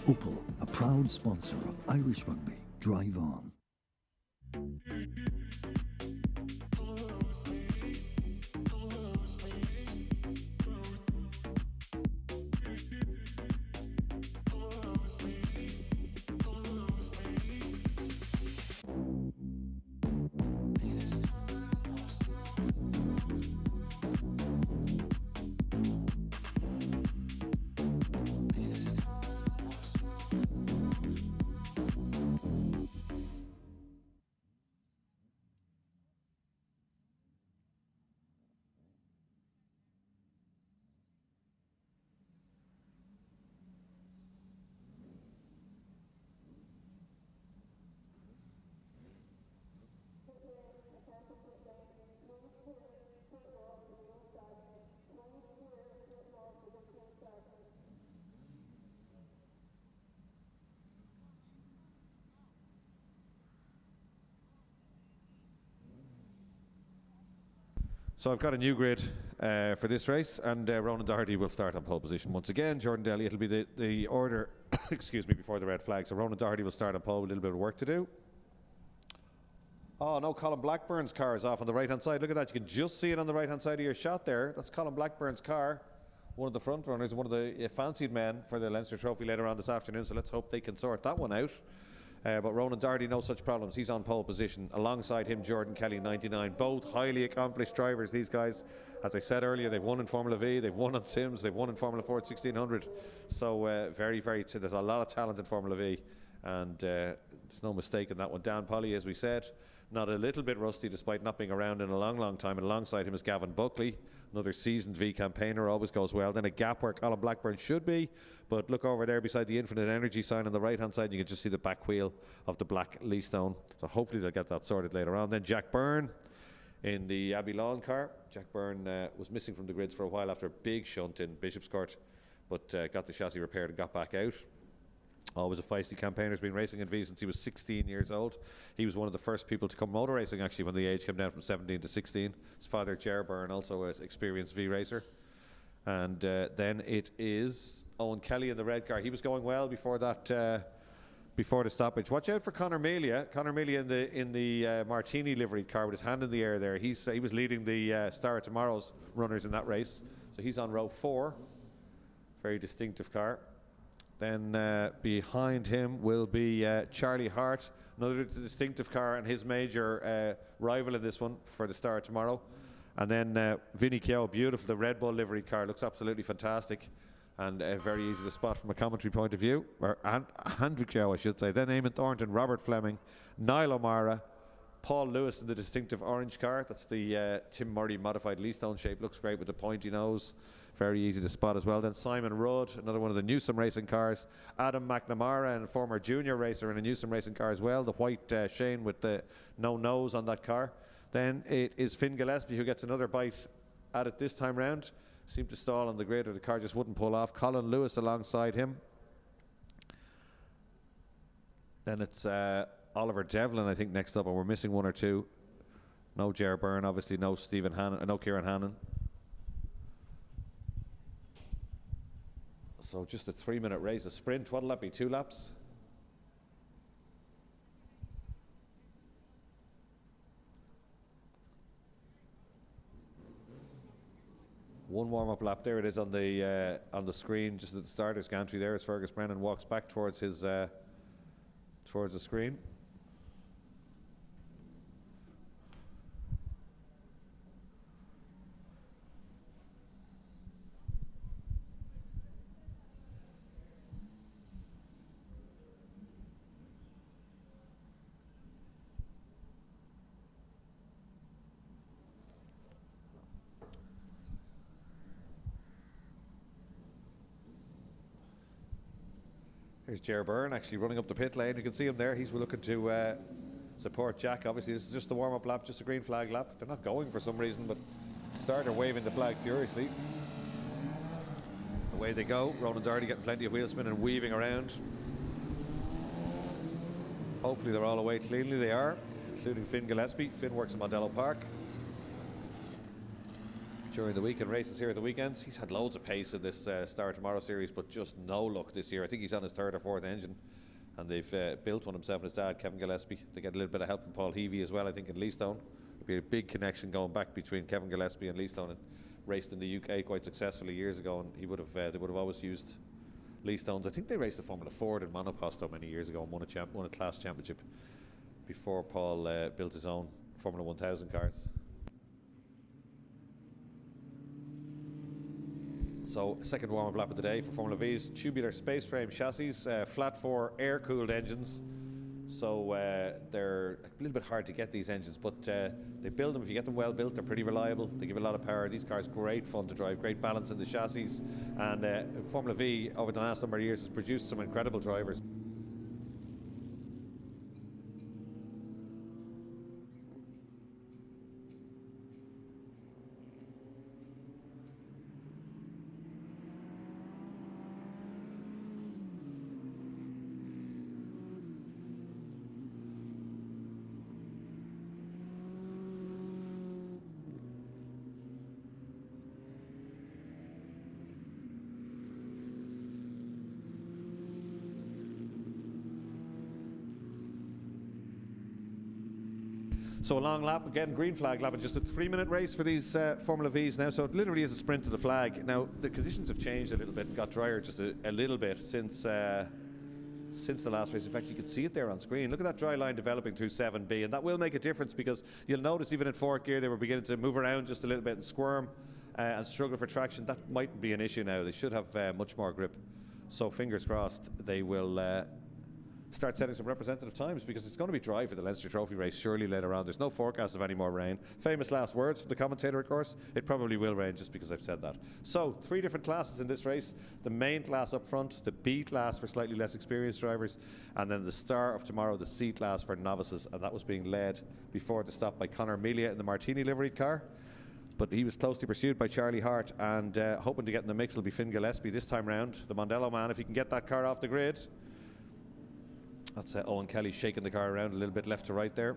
Opel, a proud sponsor of Irish rugby. Drive on. So I've got a new grid for this race, and Ronan Doherty will start on pole position once again. Jordan Daly, it'll be the order, excuse me, before the red flag. So Ronan Doherty will start on pole with a little bit of work to do. Oh no, Colin Blackburn's car is off on the right hand side. Look at that, you can just see it on the right hand side of your shot there. That's Colin Blackburn's car, one of the front runners, one of the fancied men for the Leinster Trophy later on this afternoon. So let's hope they can sort that one out. But Ronan Doherty, no such problems. He's on pole position. Alongside him, Jordan Kelly, 99. Both highly accomplished drivers, these guys. As I said earlier, they've won in Formula V, they've won on Sims, they've won in Formula Ford 1600. So there's a lot of talent in Formula V. And there's no mistake in that one. Dan Polly, as we said, not a little bit rusty despite not being around in a long, long time. And alongside him is Gavin Buckley, another seasoned V campaigner, always goes well. Then a gap where Colin Blackburn should be. But look over there beside the Infinite Energy sign on the right hand side, you can just see the back wheel of the black Leastone. So hopefully they'll get that sorted later on. Then Jack Byrne in the Abbey Lawn car. Jack Byrne was missing from the grids for a while after a big shunt in Bishopscourt, but got the chassis repaired and got back out. Always a feisty campaigner, has been racing in V since he was 16 years old. He was one of the first people to come motor racing actually when the age came down from 17 to 16. His father, Ger Byrne, also an experienced V racer. And then it is Owen Kelly in the red car. He was going well before that, before the stoppage. Watch out for Conor Melia. Conor Melia in the Martini liveried car with his hand in the air there. He was leading the Star of Tomorrow's runners in that race. So he's on row 4. Very distinctive car. Then behind him will be Charlie Hart, another distinctive car and his major rival in this one for the Star of Tomorrow. And then Vinny Keogh, beautiful, the Red Bull livery car, looks absolutely fantastic and very easy to spot from a commentary point of view. Or Andrew Keogh, I should say. Then Eamon Thornton, Robert Fleming, Niall O'Mara, Paul Lewis in the distinctive orange car. That's the Tim Murray modified Leastone shape. Looks great with the pointy nose. Very easy to spot as well. Then Simon Rudd, another one of the Newsom racing cars. Adam McNamara, and former junior racer in a Newsom racing car as well. The white Shane with the no nose on that car. Then it is Finn Gillespie who gets another bite at it this time round. Seemed to stall on the grid, or the car just wouldn't pull off. Colin Lewis alongside him. Then it's Oliver Devlin, I think, next up, and we're missing one or two. No Ger Byrne, obviously. No Stephen Hannon. No Kieran Hannon. So just a 3-minute race, a sprint. What'll that be? 2 laps? One warm-up lap. There it is on the screen, just at the starter's gantry. There as Fergus Brennan walks back towards his towards the screen. Here's Ger Byrne actually running up the pit lane. You can see him there. He's looking to support Jack. Obviously, this is just the warm-up lap, just a green flag lap. They're not going for some reason, but starter waving the flag furiously. Away they go. Ronan Doherty getting plenty of wheel spin and weaving around. Hopefully they're all away cleanly. They are, including Finn Gillespie. Finn works at Mondello Park. during the weekend races here at the weekends. He's had loads of pace in this Start Tomorrow series, but just no luck this year. I think he's on his third or fourth engine, and they've built one himself and his dad, Kevin Gillespie. They get a little bit of help from Paul Heavey as well, I think, in Leastone. There'll be a big connection going back between Kevin Gillespie and Leastone, and raced in the UK quite successfully years ago, and they would have always used Leastones. I think they raced the Formula Ford in Monoposto many years ago and won a class championship before Paul built his own Formula 1000 cars. So, second warm-up lap of the day for Formula V's. Tubular space frame chassis, flat 4 air-cooled engines. So they're a little bit hard to get, these engines, but they build them. If you get them well built, they're pretty reliable. They give a lot of power. These cars, great fun to drive, great balance in the chassis. And Formula V, over the last number of years, has produced some incredible drivers. So a long lap, again, green flag lap, and just a 3-minute race for these Formula Vs now. So it literally is a sprint to the flag. Now, the conditions have changed a little bit and got drier just a little bit since the last race. In fact, you can see it there on screen. Look at that dry line developing through 7B, and that will make a difference, because you'll notice even in fourth gear they were beginning to move around just a little bit and squirm and struggle for traction. That mightn't be an issue now. They should have much more grip. So fingers crossed they will start setting some representative times, because it's going to be dry for the Leinster Trophy race surely later on. There's no forecast of any more rain. Famous last words from the commentator, of course. It probably will rain, just because I've said that. So 3 different classes in this race. The main class up front, the B class for slightly less experienced drivers, and then the star of tomorrow, the C class for novices, and that was being led before the stop by Conor Melia in the Martini liveried car. But he was closely pursued by Charlie Hart, and hoping to get in the mix will be Finn Gillespie this time round, the Mondello man, if he can get that car off the grid. That's Owen Kelly shaking the car around a little bit left to right there.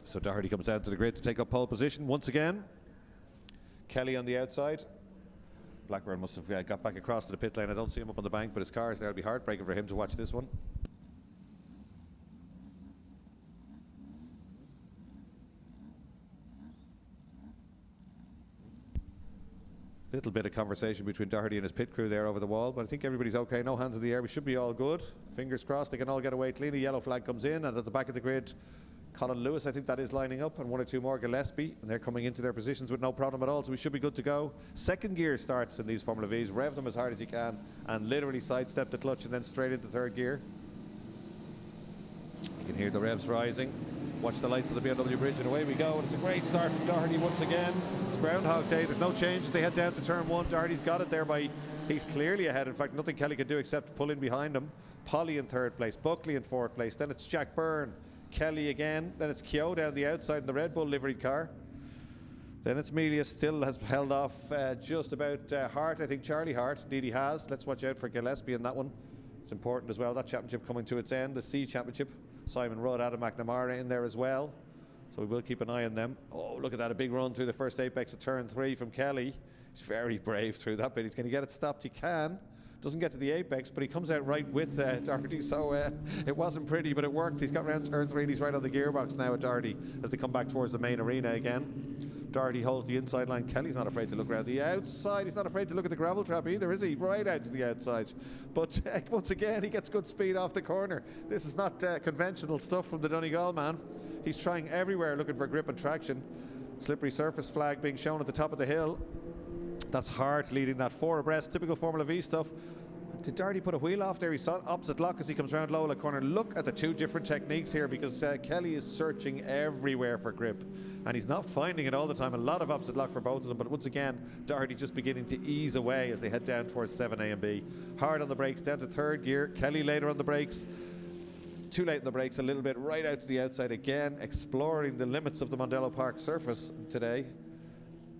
So Doherty comes down to the grid to take up pole position once again. Kelly on the outside. Blackburn must have got back across to the pit lane. I don't see him up on the bank, but his car is there. It'll be heartbreaking for him to watch this one. Little bit of conversation between Doherty and his pit crew there over the wall, but I think everybody's okay. No hands in the air. We should be all good. Fingers crossed they can all get away clean. A yellow flag comes in, and at the back of the grid, Colin Lewis, I think that is lining up, and 1 or 2 more Gillespie, and they're coming into their positions with no problem at all, so we should be good to go. Second gear starts in these Formula Vs. Rev them as hard as you can and literally sidestep the clutch and then straight into third gear. You can hear the revs rising. Watch the lights of the BMW bridge, and away we go. And it's a great start from Doherty once again. It's Groundhog Day. There's no changes. They head down to turn 1. Doherty's got it there by, he's clearly ahead. In fact, nothing Kelly can do except pull in behind him. Polly in third place, Buckley in fourth place. Then it's Jack Byrne, Kelly again. Then it's Keogh down the outside in the Red Bull liveried car. Then it's Melia, still has held off just about Hart. I think Charlie Hart, indeed he has. Let's watch out for Gillespie in that one. It's important as well. That championship coming to its end, the C championship. Simon Rudd, Adam McNamara in there as well. So we will keep an eye on them. Oh, look at that, a big run through the first apex of turn 3 from Kelly. He's very brave through that bit. Can he get it stopped? He can. Doesn't get to the apex, but he comes out right with Doherty. So it wasn't pretty, but it worked. He's got around turn 3 and he's right on the gearbox now at Doherty as they come back towards the main arena again. Doherty holds the inside line. Kelly's not afraid to look around the outside. He's not afraid to look at the gravel trap either, is he? Right out to the outside. But once again, he gets good speed off the corner. This is not conventional stuff from the Donegal man. He's trying everywhere looking for grip and traction. Slippery surface flag being shown at the top of the hill. That's Hart leading that 4 abreast, typical Formula V stuff. Did Doherty put a wheel off there? He's opposite lock as he comes round Lola corner. Look at the 2 different techniques here, because Kelly is searching everywhere for grip and he's not finding it all the time. A lot of opposite lock for both of them, but once again Doherty just beginning to ease away as they head down towards 7A and B. Hard on the brakes down to third gear. Kelly later on the brakes. Too late in the brakes a little bit, right out to the outside again, exploring the limits of the Mondello Park surface today.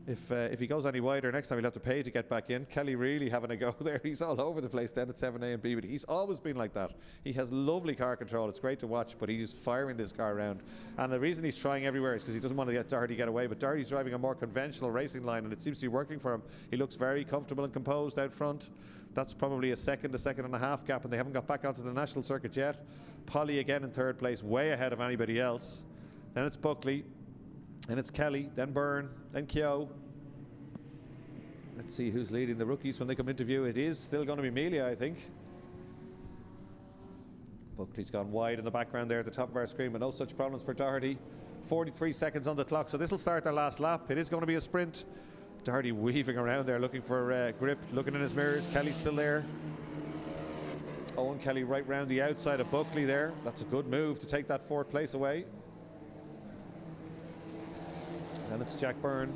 If he goes any wider, next time he'll have to pay to get back in. Kelly really having a go there. He's all over the place down at 7A and B, but he's always been like that. He has lovely car control. It's great to watch, but he's firing this car around. And the reason he's trying everywhere is because he doesn't want to get Doherty get away, but Doherty's driving a more conventional racing line, and it seems to be working for him. He looks very comfortable and composed out front. That's probably a second and a half gap, and they haven't got back onto the national circuit yet. Polly again in third place, way ahead of anybody else. Then it's Buckley, then it's Kelly, then Byrne, then Keogh. Let's see who's leading the rookies when they come into view. It is still going to be Melia, I think. Buckley's gone wide in the background there at the top of our screen, but no such problems for Doherty. 43 seconds on the clock, so this will start their last lap. It is going to be a sprint. Doherty weaving around there, looking for grip, looking in his mirrors. Kelly's still there. Owen Kelly right round the outside of Buckley there. That's a good move to take that fourth place away. And it's Jack Byrne.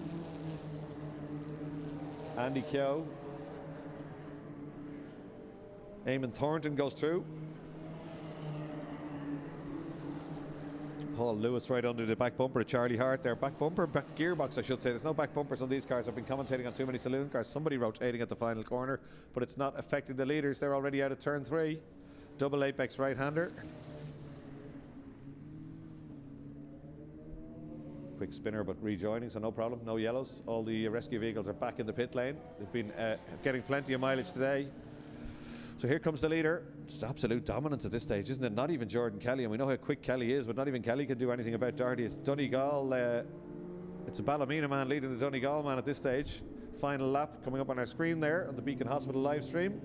Andy Keogh. Eamon Thornton goes through. Paul Lewis right under the back bumper of Charlie Hart there. Back bumper, back gearbox I should say. There's no back bumpers on these cars. I've been commentating on too many saloon cars. Somebody rotating at the final corner, but it's not affecting the leaders. They're already out of turn 3. Double apex right-hander. Quick spinner but rejoining, so no problem, no yellows. All the rescue vehicles are back in the pit lane. They've been getting plenty of mileage today. So here comes the leader. It's absolute dominance at this stage, isn't it? Not even Jordan Kelly, and we know how quick Kelly is, but not even Kelly can do anything about Doherty. It's Donegal, it's a Ballymena man leading the Donegal man at this stage. Final lap coming up on our screen there on the Beacon Hospital live stream.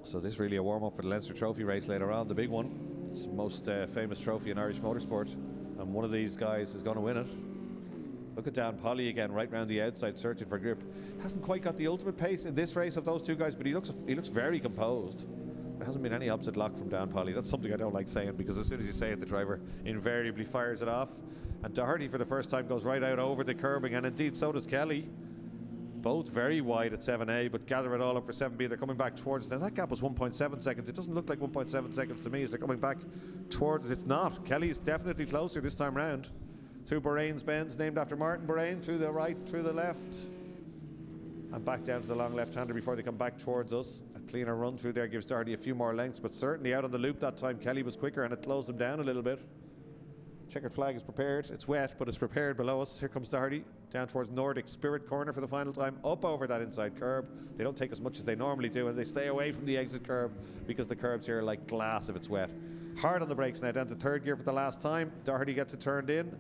So this is really a warm-up for the Leinster Trophy race later on, the big one. It's the most famous trophy in Irish motorsport, and one of these guys is going to win it. Look at Dan Polly again, right round the outside, searching for grip. Hasn't quite got the ultimate pace in this race of those two guys, but he looks very composed. There hasn't been any opposite lock from Dan Polly. That's something I don't like saying, because as soon as you say it, the driver invariably fires it off. And Doherty, for the first time, goes right out over the curbing, and indeed so does Kelly. Both very wide at 7A, but gather it all up for 7B. They're coming back towards us. Now that gap was 1.7 seconds. It doesn't look like 1.7 seconds to me as they're coming back towards us. It's not. Kelly's definitely closer this time round. Through Bahrain's Benz, named after Martin Bahrain, through the right, through the left, and back down to the long left-hander before they come back towards us. A cleaner run through there gives Doherty a few more lengths, but certainly out on the loop that time Kelly was quicker, and it closed him down a little bit. Checkered flag is prepared. It's wet, but it's prepared below us. Here comes Doherty down towards Nordic Spirit corner for the final time, up over that inside curb. They don't take as much as they normally do, and they stay away from the exit curb because the curbs here are like glass if it's wet. Hard on the brakes now, down to third gear for the last time. Doherty gets it turned in.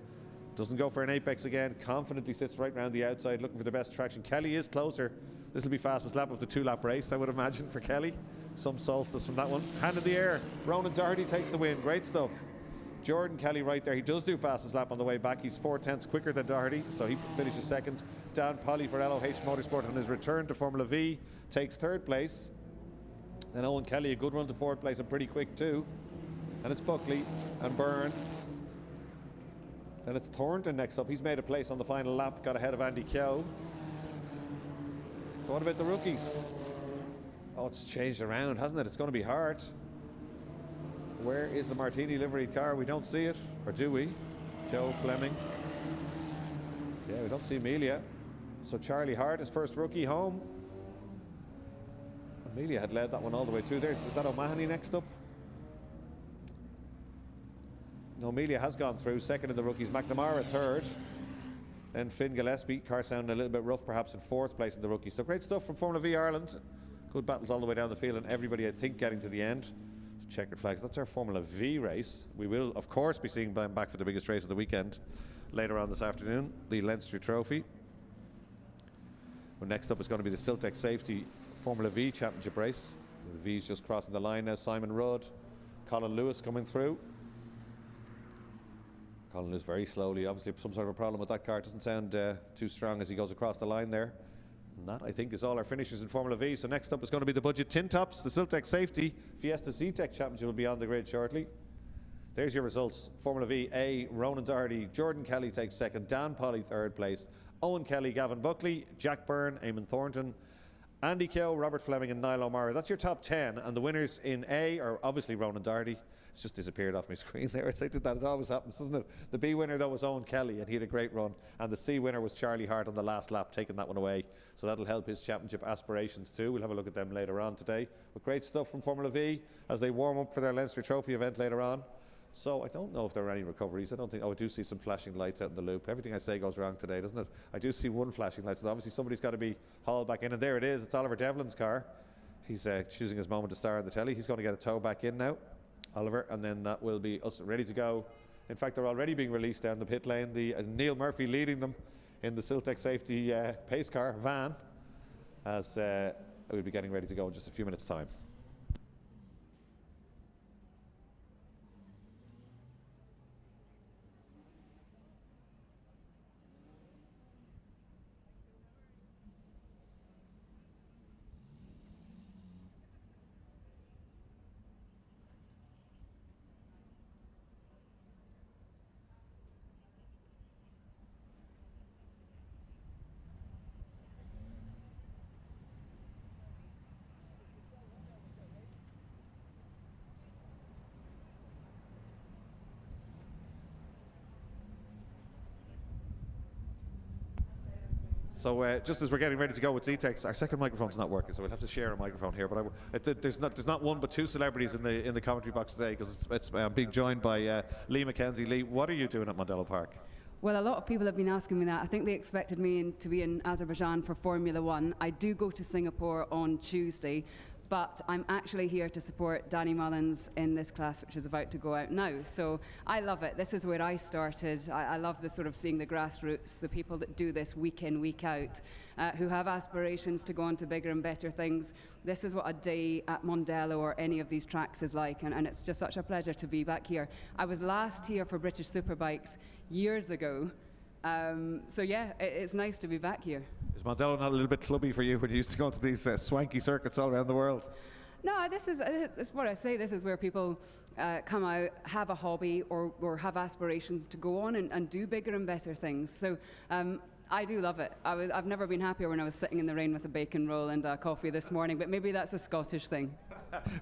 Doesn't go for an apex again. Confidently sits right round the outside, looking for the best traction. Kelly is closer. This will be fastest lap of the 2-lap race, I would imagine, for Kelly. Some solstice from that one. Hand in the air. Ronan Doherty takes the win. Great stuff. Jordan Kelly right there. He does do fastest lap on the way back. He's 4/10 quicker than Doherty, so he finishes second. Dan Polly for LOH Motorsport on his return to Formula V takes third place. Then Owen Kelly, a good run to fourth place and pretty quick too. And it's Buckley and Byrne. Then it's Thornton next up. He's made a place on the final lap, got ahead of Andy Keogh. So what about the rookies? Oh, it's changed around, hasn't it? It's going to be hard. Where is the Martini liveried car? We don't see it, or do we? Joe Fleming. Yeah, we don't see Amelia. So Charlie Hart, his first rookie home. Amelia had led that one all the way through there. Is that O'Mahony next up? No, Amelia has gone through. Second in the rookies. McNamara third. Then Finn Gillespie. Car sounding a little bit rough, perhaps in fourth place in the rookies. So great stuff from Formula V Ireland. Good battles all the way down the field, and everybody, I think, getting to the end. Checkered flags. That's our Formula V race. We will, of course, be seeing them back for the biggest race of the weekend later on this afternoon, the Leinster Trophy. Well, next up is going to be the Ztech Safety Formula V Championship race. The V's just crossing the line now. Simon Rudd, Colin Lewis coming through. Colin Lewis very slowly. Obviously, some sort of a problem with that car. It doesn't sound too strong as he goes across the line there. And that, I think, is all our finishers in Formula V. So next up is going to be the budget tin tops. The Ztech Safety Fiesta Zetecs Championship will be on the grid shortly. There's your results. Formula V A, Ronan Doherty, Jordan Kelly takes second, Dan Polly third place, Owen Kelly, Gavin Buckley, Jack Byrne, Eamon Thornton, Andy Keogh, Robert Fleming and Niall O'Mara. That's your top 10, and the winners in A are obviously Ronan Doherty. It's just disappeared off my screen there. It's like that, it always happens, doesn't it? The B winner though was Owen Kelly, and he had a great run, and the C winner was Charlie Hart on the last lap, taking that one away. So that'll help his championship aspirations too. We'll have a look at them later on today. But great stuff from Formula V as they warm up for their Leinster Trophy event later on. So I don't know if there are any recoveries. I don't think. Oh, I do see some flashing lights out in the loop. Everything I say goes wrong today, doesn't it? I do see one flashing light. So obviously somebody's got to be hauled back in, and there it is. It's Oliver Devlin's car. He's choosing his moment to star on the telly. He's going to get a tow back in now, Oliver, and then that will be us ready to go. In fact, they're already being released down the pit lane. The Neil Murphy leading them in the Ztech safety pace car van, as we'll be getting ready to go in just a few minutes' time. So just as we're getting ready to go with Zetecs, our second microphone's not working, so we'll have to share a microphone here. But there's not one but two celebrities in the commentary box today, because I'm being joined by Lee McKenzie. Lee, what are you doing at Mondello Park? Well, a lot of people have been asking me that. I think they expected me to be in Azerbaijan for Formula One. I do go to Singapore on Tuesday, but I'm actually here to support Danny Mullins in this class, which is about to go out now. So I love it. This is where I started. I love the sort of seeing the grassroots, the people that do this week in, week out, who have aspirations to go on to bigger and better things. This is what a day at Mondello or any of these tracks is like, and it's just such a pleasure to be back here. I was last here for British Superbikes years ago. So yeah, it's nice to be back here. Is Mondello not a little bit clubby for you when you used to go to these swanky circuits all around the world? No, this is it's what I say. This is where people come out, have a hobby, or have aspirations to go on and do bigger and better things. So I do love it. I've never been happier when I was sitting in the rain with a bacon roll and a coffee this morning, but maybe that's a Scottish thing.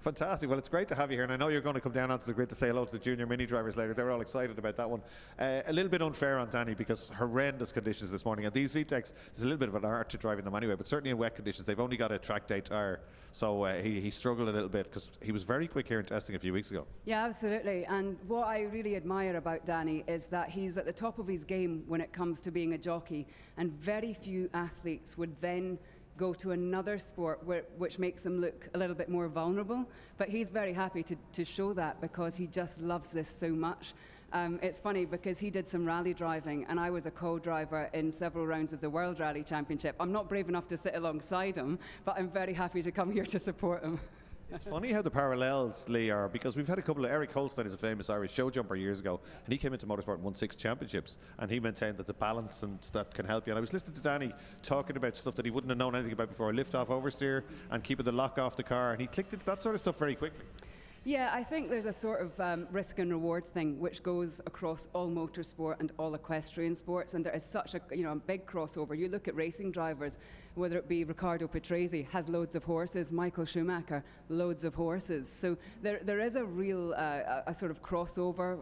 Fantastic. Well, it's great to have you here, and I know you're going to come down onto the grid to say hello to the junior mini drivers later. They're all excited about that one. A little bit unfair on Danny because horrendous conditions this morning, and these Zetecs, there's a little bit of an art to driving them anyway, but certainly in wet conditions they've only got a track day tyre, so he struggled a little bit because he was very quick here in testing a few weeks ago. Yeah, absolutely. And what I really admire about Danny is that he's at the top of his game when it comes to being a jockey, and very few athletes would then go to another sport which makes them look a little bit more vulnerable, but he's very happy to show that because he just loves this so much. It's funny because he did some rally driving and I was a co-driver in several rounds of the World Rally Championship. I'm not brave enough to sit alongside him, but I'm very happy to come here to support him. It's funny how the parallels, Lee, are, because we've had a couple of... Eric Holstein is a famous Irish show jumper years ago, and he came into motorsport and won 6 championships, and he maintained that the balance and that can help you. And I was listening to Danny talking about stuff that he wouldn't have known anything about before, lift-off oversteer and keeping the lock off the car, and he clicked into that sort of stuff very quickly. Yeah, I think there's a sort of risk and reward thing which goes across all motorsport and all equestrian sports, and there is such a a big crossover. You look at racing drivers, whether it be Riccardo Patrese, has loads of horses, Michael Schumacher, loads of horses. So there is a real a sort of crossover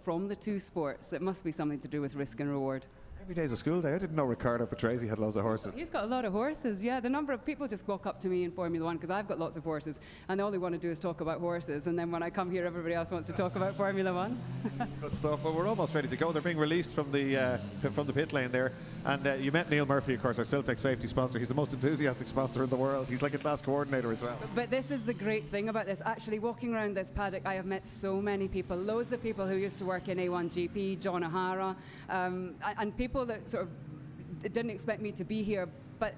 from the two sports. It must be something to do with risk and reward. Every day's a school day. I didn't know Riccardo Patrese had loads of horses. He's got a lot of horses, yeah. The number of people just walk up to me in Formula One because I've got lots of horses, and all they want to do is talk about horses, and then when I come here everybody else wants to talk about Formula One. Good stuff. Well, we're almost ready to go. They're being released from the pit lane there, and you met Neil Murphy, of course, our Ztech safety sponsor. He's the most enthusiastic sponsor in the world. He's like a class coordinator as well. But this is the great thing about this. Actually, walking around this paddock, I have met so many people, loads of people who used to work in A1GP, John O'Hara, and people that sort of didn't expect me to be here, but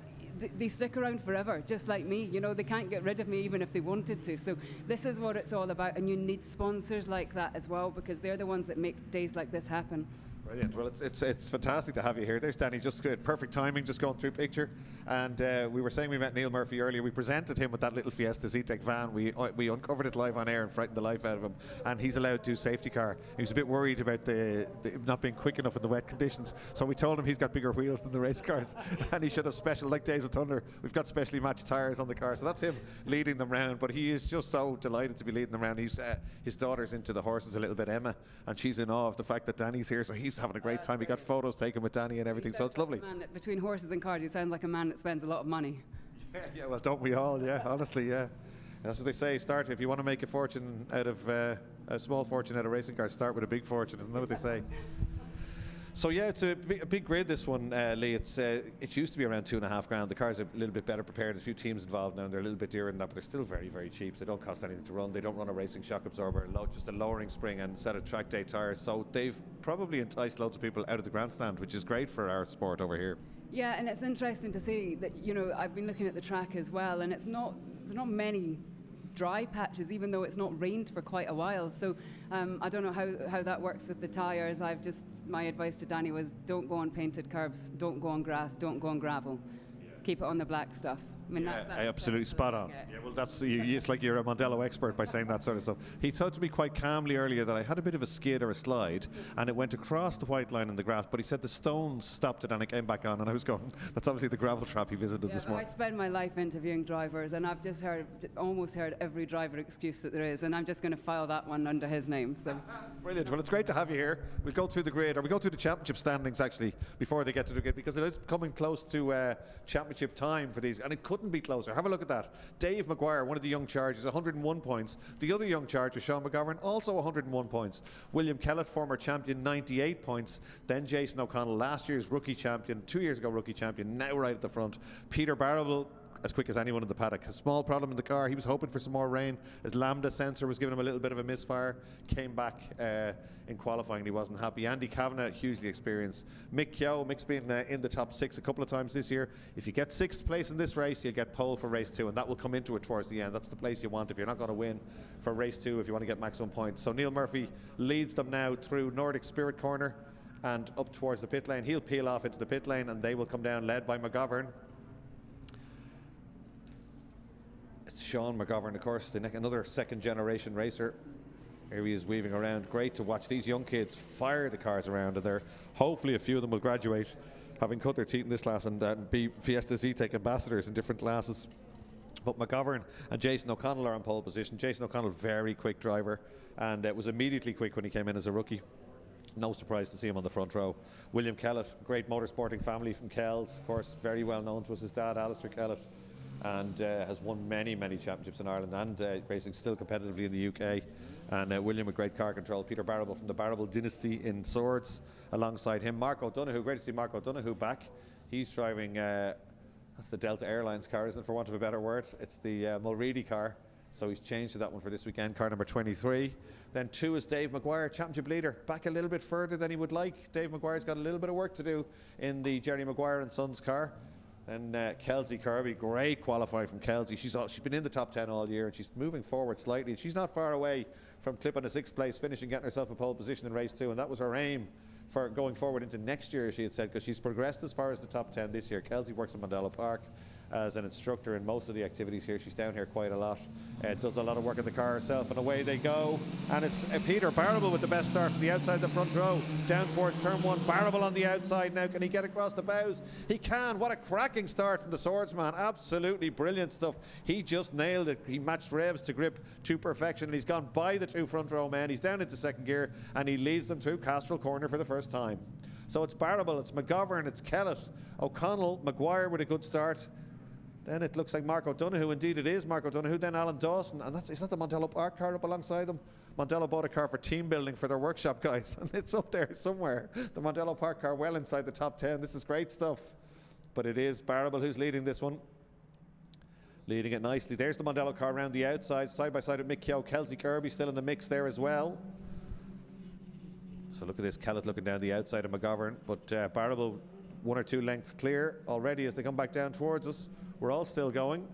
they stick around forever, just like me. They can't get rid of me even if they wanted to. So this is what it's all about, and you need sponsors like that as well, because they're the ones that make days like this happen. Brilliant. Well, it's fantastic to have you here. There's Danny, just good, perfect timing, just going through picture. And we were saying we met Neil Murphy earlier. We presented him with that little Fiesta Ztech van. We uncovered it live on air and frightened the life out of him. And he's allowed to do safety car. He was a bit worried about the not being quick enough in the wet conditions. So we told him he's got bigger wheels than the race cars, and he should have special, like Days of Thunder. We've got specially matched tyres on the car. So that's him leading them round. But he is just so delighted to be leading them round. His daughter's into the horses a little bit, Emma, and she's in awe of the fact that Danny's here. So he's having a great time. He got photos taken with Danny and everything, so it's lovely. Between horses and cars, you sound like a man that spends a lot of money. Yeah, well, don't we all? Yeah, honestly, yeah. That's what they say. Start if you want to make a fortune out of a small fortune out of racing cars. Start with a big fortune. Isn't that what they say? So yeah, it's a big grid, this one, Lee. It used to be around $2.5 grand. The cars are a little bit better prepared. There's a few teams involved now, and they're a little bit dearer than that, but they're still very, very cheap. They don't cost anything to run. They don't run a racing shock absorber, just a lowering spring and a set of track day tyres. So they've probably enticed loads of people out of the grandstand, which is great for our sport over here. Yeah, and it's interesting to see that, I've been looking at the track as well, and there's not many dry patches, even though it's not rained for quite a while. So I don't know how that works with the tyres. My advice to Danny was, don't go on painted curbs, don't go on grass, don't go on gravel. Keep it on the black stuff. I mean, that's absolutely spot on. Yeah, well, it's like you're a Mondello expert by saying that sort of stuff. He said to me quite calmly earlier that I had a bit of a skid or a slide, and it went across the white line in the grass, but he said the stones stopped it and it came back on, and I was going, that's obviously the gravel trap he visited this morning. I spend my life interviewing drivers, and I've just almost heard every driver excuse that there is, and I'm just going to file that one under his name. So brilliant. Well, it's great to have you here. We'll go through the grid, or we'll go through the championship standings actually before they get to the grid, because it is coming close to championship time for these, and it couldn't be closer. Have a look at that. Dave Maguire, one of the young chargers, 101 points. The other young charger, Sean McGovern, also 101 points. William Kellett, former champion, 98 points. Then Jason O'Connell, last year's rookie champion, 2 years ago rookie champion, now right at the front. Peter Barrable, as quick as anyone in the paddock. A small problem in the car. He was hoping for some more rain. His lambda sensor was giving him a little bit of a misfire. Came back in qualifying. He wasn't happy. Andy Kavanagh, hugely experienced. Mick Keogh. Mick's been in the top 6 a couple of times this year. If you get 6th place in this race, you get pole for race 2, and that will come into it towards the end. That's the place you want if you're not going to win for race 2, if you want to get maximum points. So Neil Murphy leads them now through Nordic Spirit Corner and up towards the pit lane. He'll peel off into the pit lane, and they will come down, led by McGovern. It's Sean McGovern, of course, another second generation racer. Here he is weaving around. Great to watch these young kids fire the cars around, and hopefully a few of them will graduate, having cut their teeth in this class, and be Fiesta Zetech ambassadors in different classes. But McGovern and Jason O'Connell are on pole position. Jason O'Connell, very quick driver, and was immediately quick when he came in as a rookie. No surprise to see him on the front row. William Kellett, great motorsporting family from Kells, of course, very well known to us. His dad, Alistair Kellett, and has won many championships in Ireland, and racing still competitively in the UK. And William with great car control. Peter Barrable from the Barrable dynasty in Swords alongside him. Mark O'Donoghue, great to see Mark O'Donoghue back. He's driving, that's the Delta Airlines car, isn't it, for want of a better word? It's the Mulready car. So he's changed to that one for this weekend, car number 23. Then 2 is Dave Maguire, championship leader, back a little bit further than he would like. Dave Maguire's got a little bit of work to do in the Jerry Maguire and Sons car. And Kelsey Kirby, great qualifying from Kelsey. She's been in the top 10 all year, and she's moving forward slightly. She's not far away from clipping a 6th place finish and getting herself a pole position in race 2, and that was her aim for going forward into next year, she had said, because she's progressed as far as the top 10 this year. Kelsey works in Mondello Park as an instructor in most of the activities here. She's down here quite a lot, does a lot of work in the car herself, and away they go. And it's Peter Barrable with the best start from the outside the front row, down towards turn 1. Barrable on the outside now. Can he get across the bows? He can. What a cracking start from the Swordsman. Absolutely brilliant stuff. He just nailed it. He matched revs to grip to perfection, and he's gone by the 2 front row men. He's down into 2nd gear, and he leads them through Castrol Corner for the first time. So it's Barrable, it's McGovern, it's Kellett, O'Connell, Maguire with a good start. Then it looks like Mark O'Donoghue. Indeed it is Mark O'Donoghue. Then Alan Dawson. And is that the Mondello Park car up alongside them? Mondello bought a car for team building for their workshop guys. And it's up there somewhere. The Mondello Park car well inside the top 10. This is great stuff. But it is Barrable who's leading this one. Leading it nicely. There's the Mondello car around the outside. Side by side with Mick Keogh. Kelsey Kirby still in the mix there as well. So look at this. Kellett looking down the outside of McGovern. But Barrable 1 or 2 lengths clear already as they come back down towards us. We're all still going,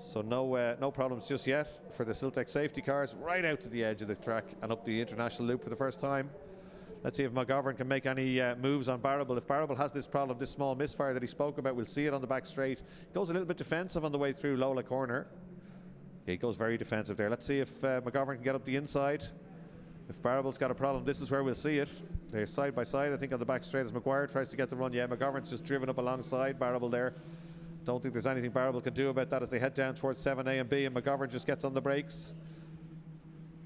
so no problems just yet for the Ztech safety cars. Right out to the edge of the track and up the international loop for the first time. Let's see if McGovern can make any moves on Barrable. If Barrable has this problem, this small misfire that he spoke about, we'll see it on the back straight. He goes a little bit defensive on the way through Lola corner. Yeah, he goes very defensive there. Let's see if McGovern can get up the inside. If Barrable's got a problem, this is where we'll see it. They're side by side, I think, on the back straight as Maguire tries to get the run. Yeah, McGovern's just driven up alongside Barrable there. Don't think there's anything Barrable can do about that as they head down towards 7A and B, and McGovern just gets on the brakes.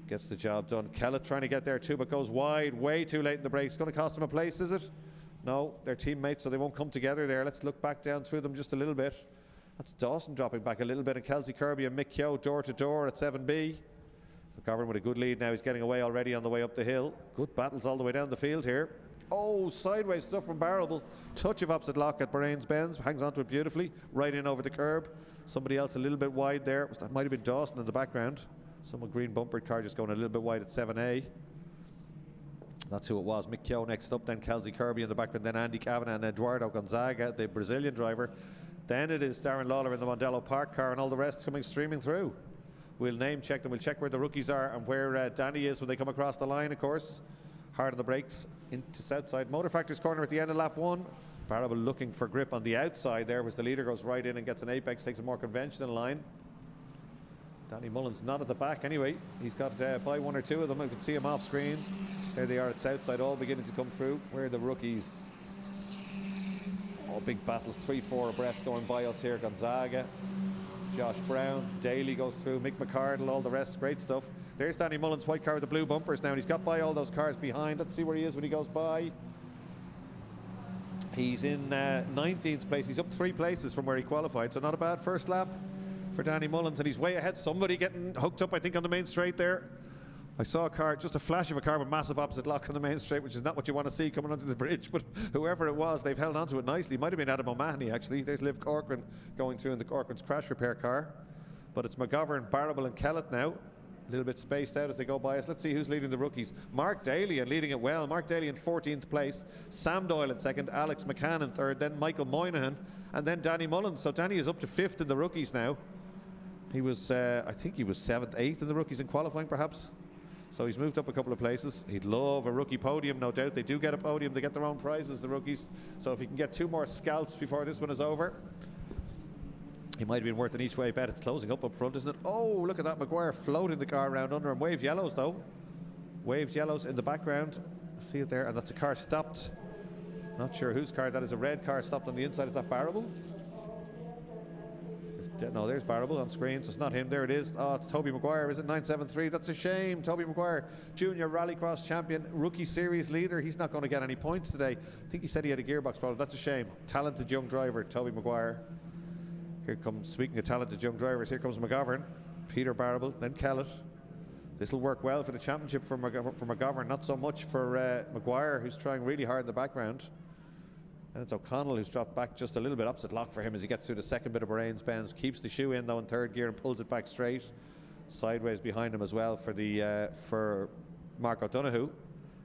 Gets the job done. Kellett trying to get there too, but goes wide, way too late in the brakes. Going to cost him a place, is it? No, they're teammates, so they won't come together there. Let's look back down through them just a little bit. That's Dawson dropping back a little bit, and Kelsey Kirby and Mick Keogh door to door at 7B. McGovern with a good lead now. He's getting away already on the way up the hill. Good battles all the way down the field here. Oh, sideways stuff from Barrable. Touch of opposite lock at Bahrain's Benz. Hangs onto it beautifully. Right in over the curb. Somebody else a little bit wide there. That might have been Dawson in the background. Some green bumpered car just going a little bit wide at 7A. That's who it was. Mick Keogh next up, then Kelsey Kirby in the background, then Andy Kavanagh and Eduardo Gonzaga, the Brazilian driver. Then it is Darren Lawler in the Mondello Park car, and all the rest coming streaming through. We'll name check them. We'll check where the rookies are and where Danny is when they come across the line, of course. Hard on the brakes into Southside Motor Factory's corner at the end of lap 1. Barrable looking for grip on the outside there, as the leader goes right in and gets an apex, takes a more conventional line. Danny Mullins not at the back anyway. He's got by one or two of them. You can see him off screen. There they are at Southside, all beginning to come through. Where are the rookies? Oh, big battles, 3-4 abreast going by us here. Gonzaga, Josh Brown, Daly goes through, Mick McCardle, all the rest. Great stuff. There's Danny Mullins' white car with the blue bumpers now, and he's got by all those cars behind. Let's see where he is when he goes by. He's in 19th place. He's up 3 places from where he qualified, so not a bad first lap for Danny Mullins, and he's way ahead. Somebody getting hooked up, I think, on the main straight there. I saw a car, just a flash of a car with massive opposite lock on the main straight, which is not what you want to see coming onto the bridge, but whoever it was, they've held onto it nicely. Might have been Adam O'Mahony, actually. There's Liv Corcoran going through in the Corcoran's crash repair car. But it's McGovern, Barrable and Kellett now. A little bit spaced out as they go by us. Let's see who's leading the rookies. Mark Daly, and leading it well. Mark Daly in 14th place. Sam Doyle in 2nd. Alex McCann in 3rd. Then Michael Moynihan. And then Danny Mullins. So Danny is up to 5th in the rookies now. He was, I think he was 7th, 8th in the rookies in qualifying, perhaps. So he's moved up a couple of places. He'd love a rookie podium, no doubt. They do get a podium. They get their own prizes, the rookies. So if he can get 2 more scalps before this one is over, he might have been worth an each way bet. It's closing up front, isn't it? Oh, look at that. Maguire floating the car around under him. Waved yellows, though. Waved yellows in the background. See it there. And that's a car stopped. Not sure whose car that is. A red car stopped on the inside. Is that Barrable? No, there's Barrable on screen, so it's not him. There it is. Oh, it's Toby Maguire, is it? 973. That's a shame. Toby Maguire, junior rallycross champion, rookie series leader. He's not going to get any points today. I think he said he had a gearbox problem. That's a shame. Talented young driver, Toby Maguire. Here comes, speaking of talented young drivers, here comes McGovern, Peter Barrable, then Kellett. This will work well for the championship for McGovern, not so much for Maguire, who's trying really hard in the background. And it's O'Connell who's dropped back just a little bit opposite lock for him as he gets through the second bit of Bahrain's Benz. Keeps the shoe in though in 3rd gear and pulls it back straight. Sideways behind him as well for Mark O'Donoghue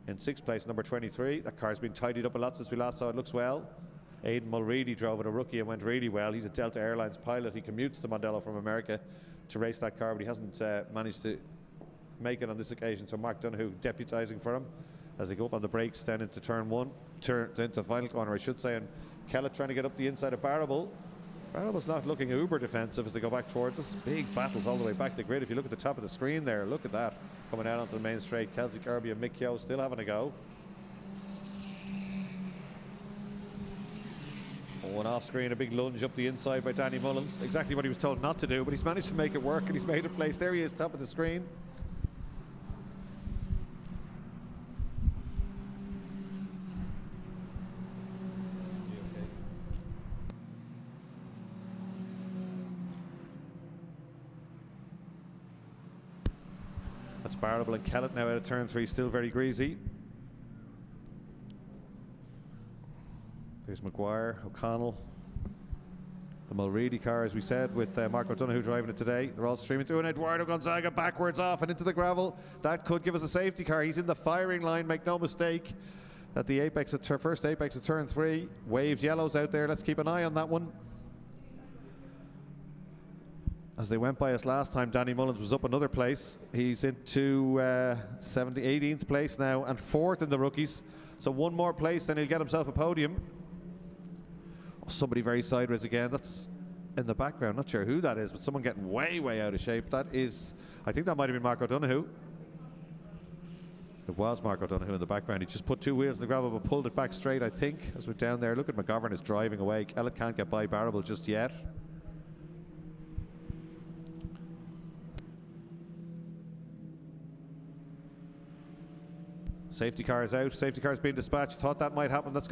in 6th place, number 23. That car's been tidied up a lot since we last saw it. Looks well. Aidan Mulready drove it, a rookie, and went really well. He's a Delta Airlines pilot. He commutes to Mondello from America to race that car, but he hasn't managed to make it on this occasion. So Mark Donoghue deputising for him as they go up on the brakes then into turn 1, into the final corner, I should say. And Kellett trying to get up the inside of Barrable. Barrable's not looking uber defensive as they go back towards us. Big battles all the way back the grid. If you look at the top of the screen there, look at that. Coming out onto the main straight, Kelsey Kirby and Mick Keogh still having a go. Oh, and off screen, a big lunge up the inside by Danny Mullins. Exactly what he was told not to do, but he's managed to make it work, and he's made it place. There he is, top of the screen. That's Barrable and Kellett now out of turn 3, still very greasy. There's Maguire, O'Connell, the Mulready car, as we said, with Mark O'Donoghue driving it today. They're all streaming through, and Eduardo Gonzaga backwards off and into the gravel. That could give us a safety car. He's in the firing line, make no mistake. At the apex, at first apex at turn 3. Waved yellows out there. Let's keep an eye on that one. as they went by us last time, Danny Mullins was up another place. He's into 18th place now and 4th in the rookies. So one more place and he'll get himself a podium. Oh, somebody very sideways again. That's in the background. Not sure who that is, but someone getting way, way out of shape. That is, I think that might have been Mark O'Donoghue. It was Mark O'Donoghue in the background. He just put 2 wheels in the gravel but pulled it back straight, I think, as we're down there. Look at McGovern is driving away. Kellett can't get by Barrable just yet. Safety car is out. Safety car is being dispatched. Thought that might happen. That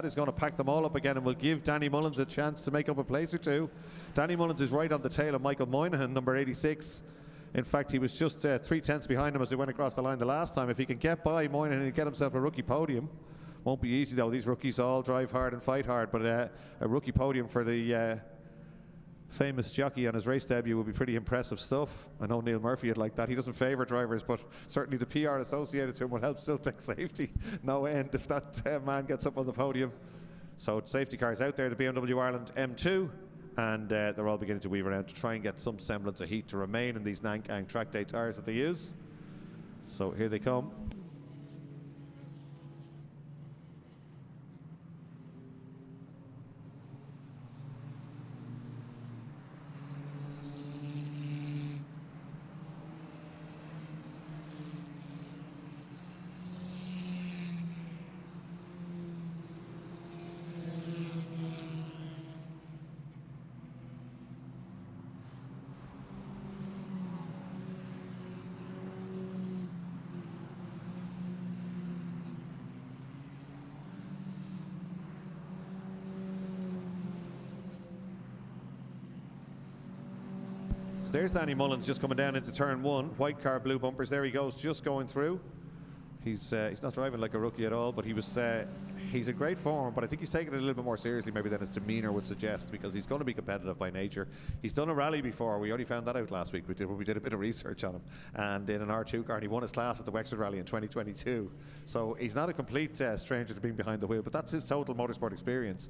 is going to pack them all up again and will give Danny Mullins a chance to make up a place or two. Danny Mullins is right on the tail of Michael Moynihan, number 86. In fact, he was just 3/10 behind him as they went across the line the last time. If he can get by Moynihan and get himself a rookie podium, won't be easy though. These rookies all drive hard and fight hard, but a rookie podium for the famous jockey on his race debut would be pretty impressive stuff. I know Neil Murphy would like that. He doesn't favour drivers, but certainly the PR associated to him will help Ztech safety no end if that man gets up on the podium. So safety cars out there, the BMW Ireland M2, and they're all beginning to weave around to try and get some semblance of heat to remain in these Nankang track day tyres that they use. So here they come. There's Danny Mullins just coming down into turn 1. White car, blue bumpers. There he goes, just going through. He's not driving like a rookie at all, but he's in great form, but I think he's taking it a little bit more seriously maybe than his demeanour would suggest, because he's going to be competitive by nature. He's done a rally before. We only found that out last week. We did a bit of research on him, and in an R2 car, and he won his class at the Wexford Rally in 2022. So he's not a complete stranger to being behind the wheel, but that's his total motorsport experience.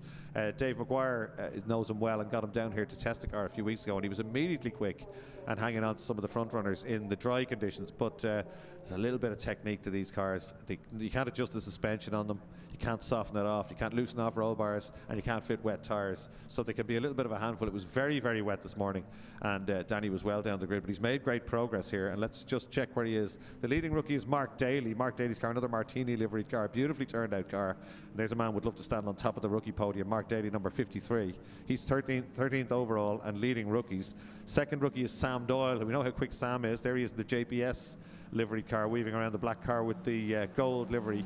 Dave McGuire knows him well and got him down here to test the car a few weeks ago, and he was immediately quick and hanging on to some of the front runners in the dry conditions. But there's a little bit of technique to these cars. You can't adjust the suspension on them, you can't soften it off, you can't loosen off roll bars, and you can't fit wet tyres, so they can be a little bit of a handful. It was very, very wet this morning, and Danny was well down the grid, but he's made great progress here. And let's just check where he is. The leading rookie is Mark Daly. Mark Daly's car, another Martini liveried car, beautifully turned out car, and there's a man would love to stand on top of the rookie podium. Mark Daly, number 53. He's 13th overall and leading rookies. Second rookie is Sam Doyle. We know how quick Sam is. There he is in the JPS livery car, weaving around the black car with the gold livery.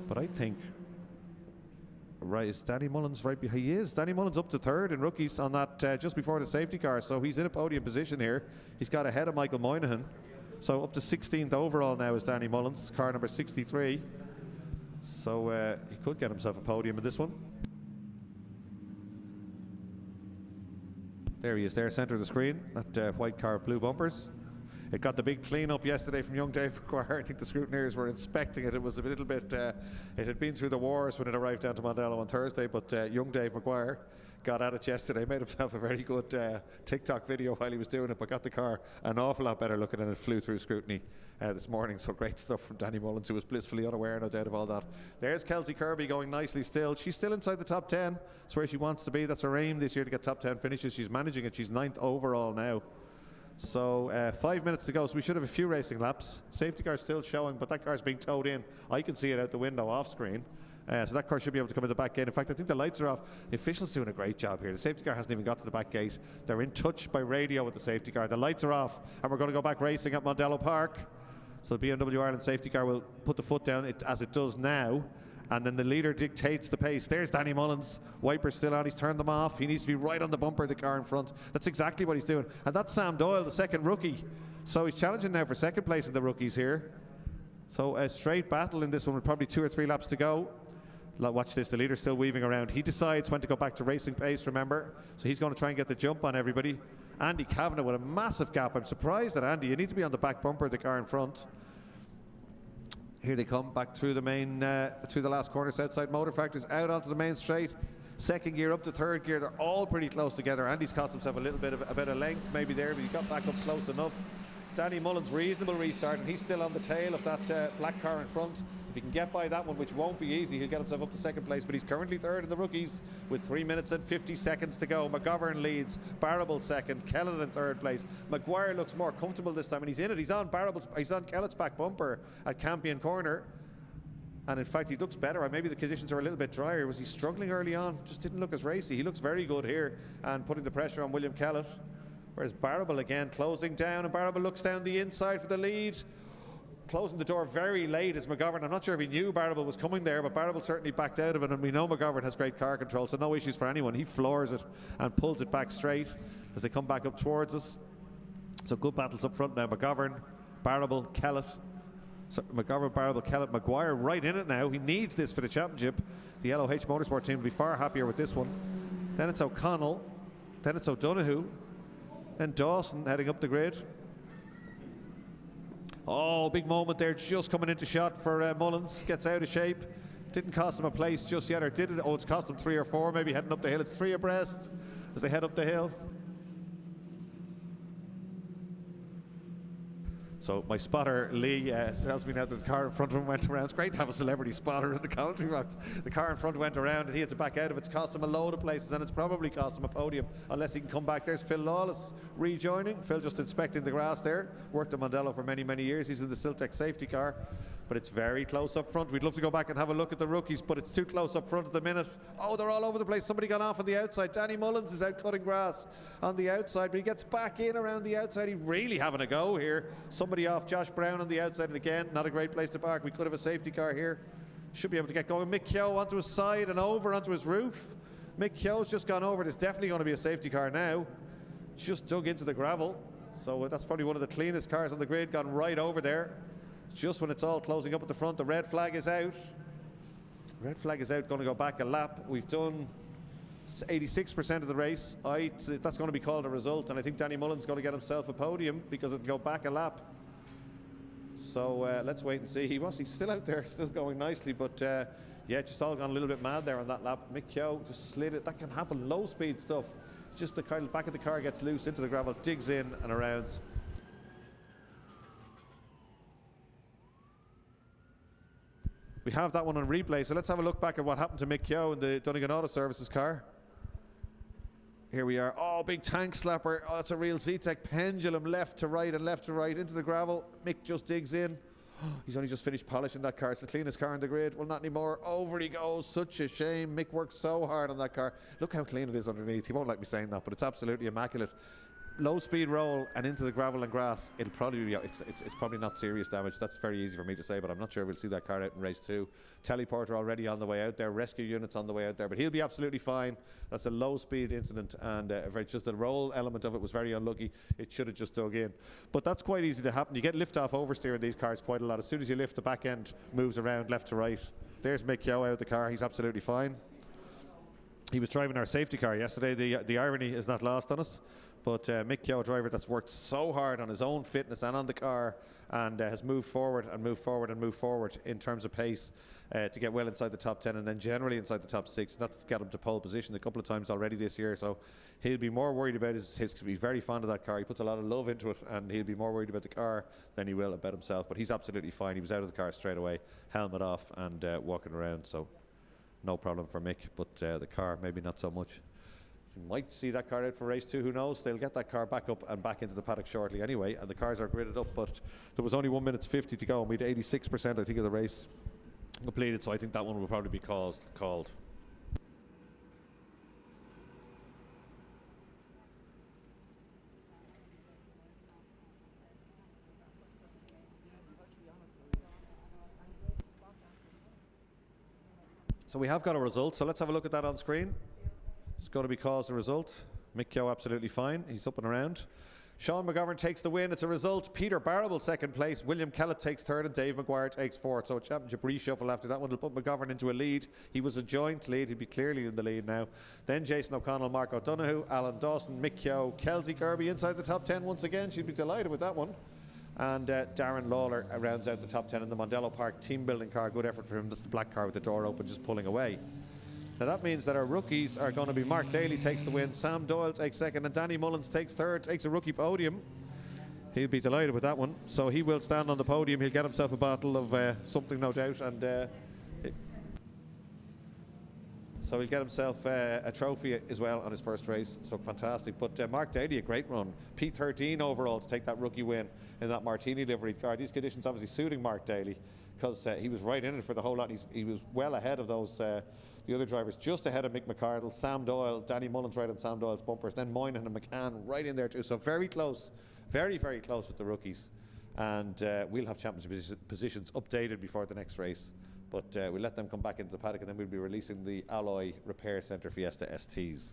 But I think, right, is Danny Mullins right behind? He is. Danny Mullins up to 3rd in rookies on that just before the safety car, so he's in a podium position here. He's got ahead of Michael Moynihan, so up to 16th overall now is Danny Mullins, car number 63. So he could get himself a podium in this one. There he is there, centre of the screen, that white car, blue bumpers. It got the big clean up yesterday from young Dave McGuire. I think the scrutineers were inspecting it. It was a little bit, it had been through the wars when it arrived down to Mondello on Thursday, but young Dave McGuire got at it yesterday, made himself a very good TikTok video while he was doing it, but got the car an awful lot better looking, and it flew through scrutiny this morning. So great stuff from Danny Mullins, who was blissfully unaware, no doubt of all that. There's Kelsey Kirby going nicely still. She's still inside the top 10. That's where she wants to be. That's her aim this year, to get top 10 finishes. She's managing it. She's 9th overall now. So 5 minutes to go, so we should have a few racing laps. Safety car still showing, but that car's being towed in. I can see it out the window off screen. So that car should be able to come in the back gate. In fact, I think the lights are off. The officials doing a great job here. The safety car hasn't even got to the back gate. They're in touch by radio with the safety car. The lights are off, and we're going to go back racing at Mondello Park. So the BMW Ireland safety car will put the foot down as it does now, and then the leader dictates the pace. There's Danny Mullins, wipers still on, he's turned them off. He needs to be right on the bumper of the car in front. That's exactly what he's doing. And that's Sam Doyle, the second rookie. So he's challenging now for second place in the rookies here. So a straight battle in this one with probably 2 or 3 laps to go. Watch this, the leader's still weaving around. He decides when to go back to racing pace, remember. So he's going to try and get the jump on everybody. Andy Kavanagh with a massive gap. I'm surprised at Andy. You need to be on the back bumper of the car in front. Here they come back through the main, through the last corner. Southside Motor Factors out onto the main straight. second gear up to third gear. They're all pretty close together. Andy's cost himself a little bit of a bit of length maybe there, but he got back up close enough. Danny Mullins, reasonable restart, and he's still on the tail of that black car in front. If he can get by that one, which won't be easy, he'll get himself up to second place, but he's currently third in the rookies with 3 minutes and 50 seconds to go. McGovern leads, Barrable second, Kellett in third place. Maguire looks more comfortable this time, and he's in it. He's on Kellett's back bumper at Campion Corner. And in fact, he looks better. Maybe the conditions are a little bit drier. Was he struggling early on? Just didn't look as racy. He looks very good here and putting the pressure on William Kellett. Whereas Barrable again closing down, and Barrable looks down the inside for the lead. Closing the door very late is McGovern. I'm not sure if he knew Barrable was coming there, but Barrable certainly backed out of it, and we know McGovern has great car control, so no issues for anyone. He floors it and pulls it back straight as they come back up towards us. So good battles up front now. McGovern, Barrable, Kellett. So McGovern, Barrable, Kellett, Maguire right in it now. He needs this for the championship. The LOH Motorsport team will be far happier with this one. Then it's O'Connell. Then it's O'Donoghue. And Dawson heading up the grid. Oh, big moment there, just coming into shot for Mullins. Gets out of shape. Didn't cost him a place just yet, or did it? Oh, it's cost him 3 or 4, maybe heading up the hill. It's 3 abreast as they head up the hill. So my spotter, Lee, tells me now that the car in front of him went around. It's great to have a celebrity spotter in the commentary box. The car in front went around and he had to back out of it. It's cost him a load of places, and it's probably cost him a podium unless he can come back. There's Phil Lawless rejoining. Phil just inspecting the grass there. Worked at Mondello for many, many years. He's in the Ztech safety car. But it's very close up front. We'd love to go back and have a look at the rookies, but it's too close up front at the minute. Oh, they're all over the place. Somebody got off on the outside. Danny Mullins is out cutting grass on the outside, but he gets back in around the outside. He's really having a go here. Somebody off Josh Brown on the outside, and again, not a great place to park. We could have a safety car here. Should be able to get going. Mick Keogh onto his side and over onto his roof. Mick Keogh's just gone over. There's definitely going to be a safety car now. Just dug into the gravel. So that's probably one of the cleanest cars on the grid, gone right over there. Just when it's all closing up at the front, the red flag is out. Red flag is out, going to go back a lap. We've done 86% of the race. That's going to be called a result, and I think Danny Mullins is going to get himself a podium because it'll go back a lap. So let's wait and see. He's still out there, still going nicely, but yeah, just all gone a little bit mad there on that lap. Mick Keogh just slid it. That can happen, low speed stuff. Just the back of the car gets loose into the gravel, digs in and around. We have that one on replay, so let's have a look back at what happened to Mick Keogh in the Donegan Auto Services car. Here we are. Oh, big tank slapper. Oh, that's a real Ztech pendulum, left to right and left to right into the gravel. Mick just digs in. Oh, he's only just finished polishing that car. It's the cleanest car in the grid. Well, not anymore. Over he goes. Such a shame. Mick worked so hard on that car. Look how clean it is underneath. He won't like me saying that, but it's absolutely immaculate. Low speed roll and into the gravel and grass. It'll probably be, it's probably not serious damage. That's very easy for me to say, but I'm not sure we'll see that car out in race 2. Teleporter already on the way out there, rescue units on the way out there, but he'll be absolutely fine. That's a low speed incident, and just the roll element of it was very unlucky. It should have just dug in, but that's quite easy to happen. You get lift off oversteer in these cars quite a lot. As soon as you lift, the back end moves around left to right. There's Mick Keogh out of the car. He's absolutely fine. He was driving our safety car yesterday. The irony is not lost on us. But Mick Keogh, a driver that's worked so hard on his own fitness and on the car, and has moved forward and moved forward and moved forward in terms of pace to get well inside the top 10 and then generally inside the top 6. That's got him to pole position a couple of times already this year. So he'll be more worried about his he's very fond of that car. He puts a lot of love into it, and he'll be more worried about the car than he will about himself. But he's absolutely fine. He was out of the car straight away, helmet off and walking around. So no problem for Mick, but the car maybe not so much. You might see that car out for race 2, who knows? They'll get that car back up and back into the paddock shortly anyway, and the cars are gridded up, but there was only 1 minute 50 to go, and we had 86% I think of the race completed, so I think that one will probably be called. So we have got a result, so let's have a look at that on screen. It's going to be called the result. Mick Keogh absolutely fine. He's up and around. Sean McGovern takes the win. It's a result. Peter Barrable second place. William Kellett takes third, and Dave Maguire takes fourth. So a championship reshuffle after that one will put McGovern into a lead. He was a joint lead. He'd be clearly in the lead now. Then Jason O'Connell, Mark O'Donoghue, Alan Dawson, Mick Keogh, Kelsey Kirby inside the top 10 once again. She'd be delighted with that one. And Darren Lawler rounds out the top 10 in the Mondello Park team building car. Good effort for him. That's the black car with the door open, just pulling away. Now that means that our rookies are going to be Mark Daly takes the win, Sam Doyle takes second, and Danny Mullins takes third, takes a rookie podium. He'll be delighted with that one. So he will stand on the podium. He'll get himself a bottle of something, no doubt, and so he'll get himself a trophy as well on his first race. So fantastic. But Mark Daly, a great run. P13 overall to take that rookie win in that Martini livery car. These conditions obviously suiting Mark Daly, because he was right in it for the whole lot. He was well ahead of those the other drivers, just ahead of Mick McArdle, Sam Doyle, Danny Mullins right on Sam Doyle's bumpers, then Moynihan and McCann right in there too. So very close, very, very close with the rookies. And we'll have championship positions updated before the next race. But we'll let them come back into the paddock, and then we'll be releasing the Alloy Repair Centre Fiesta STs.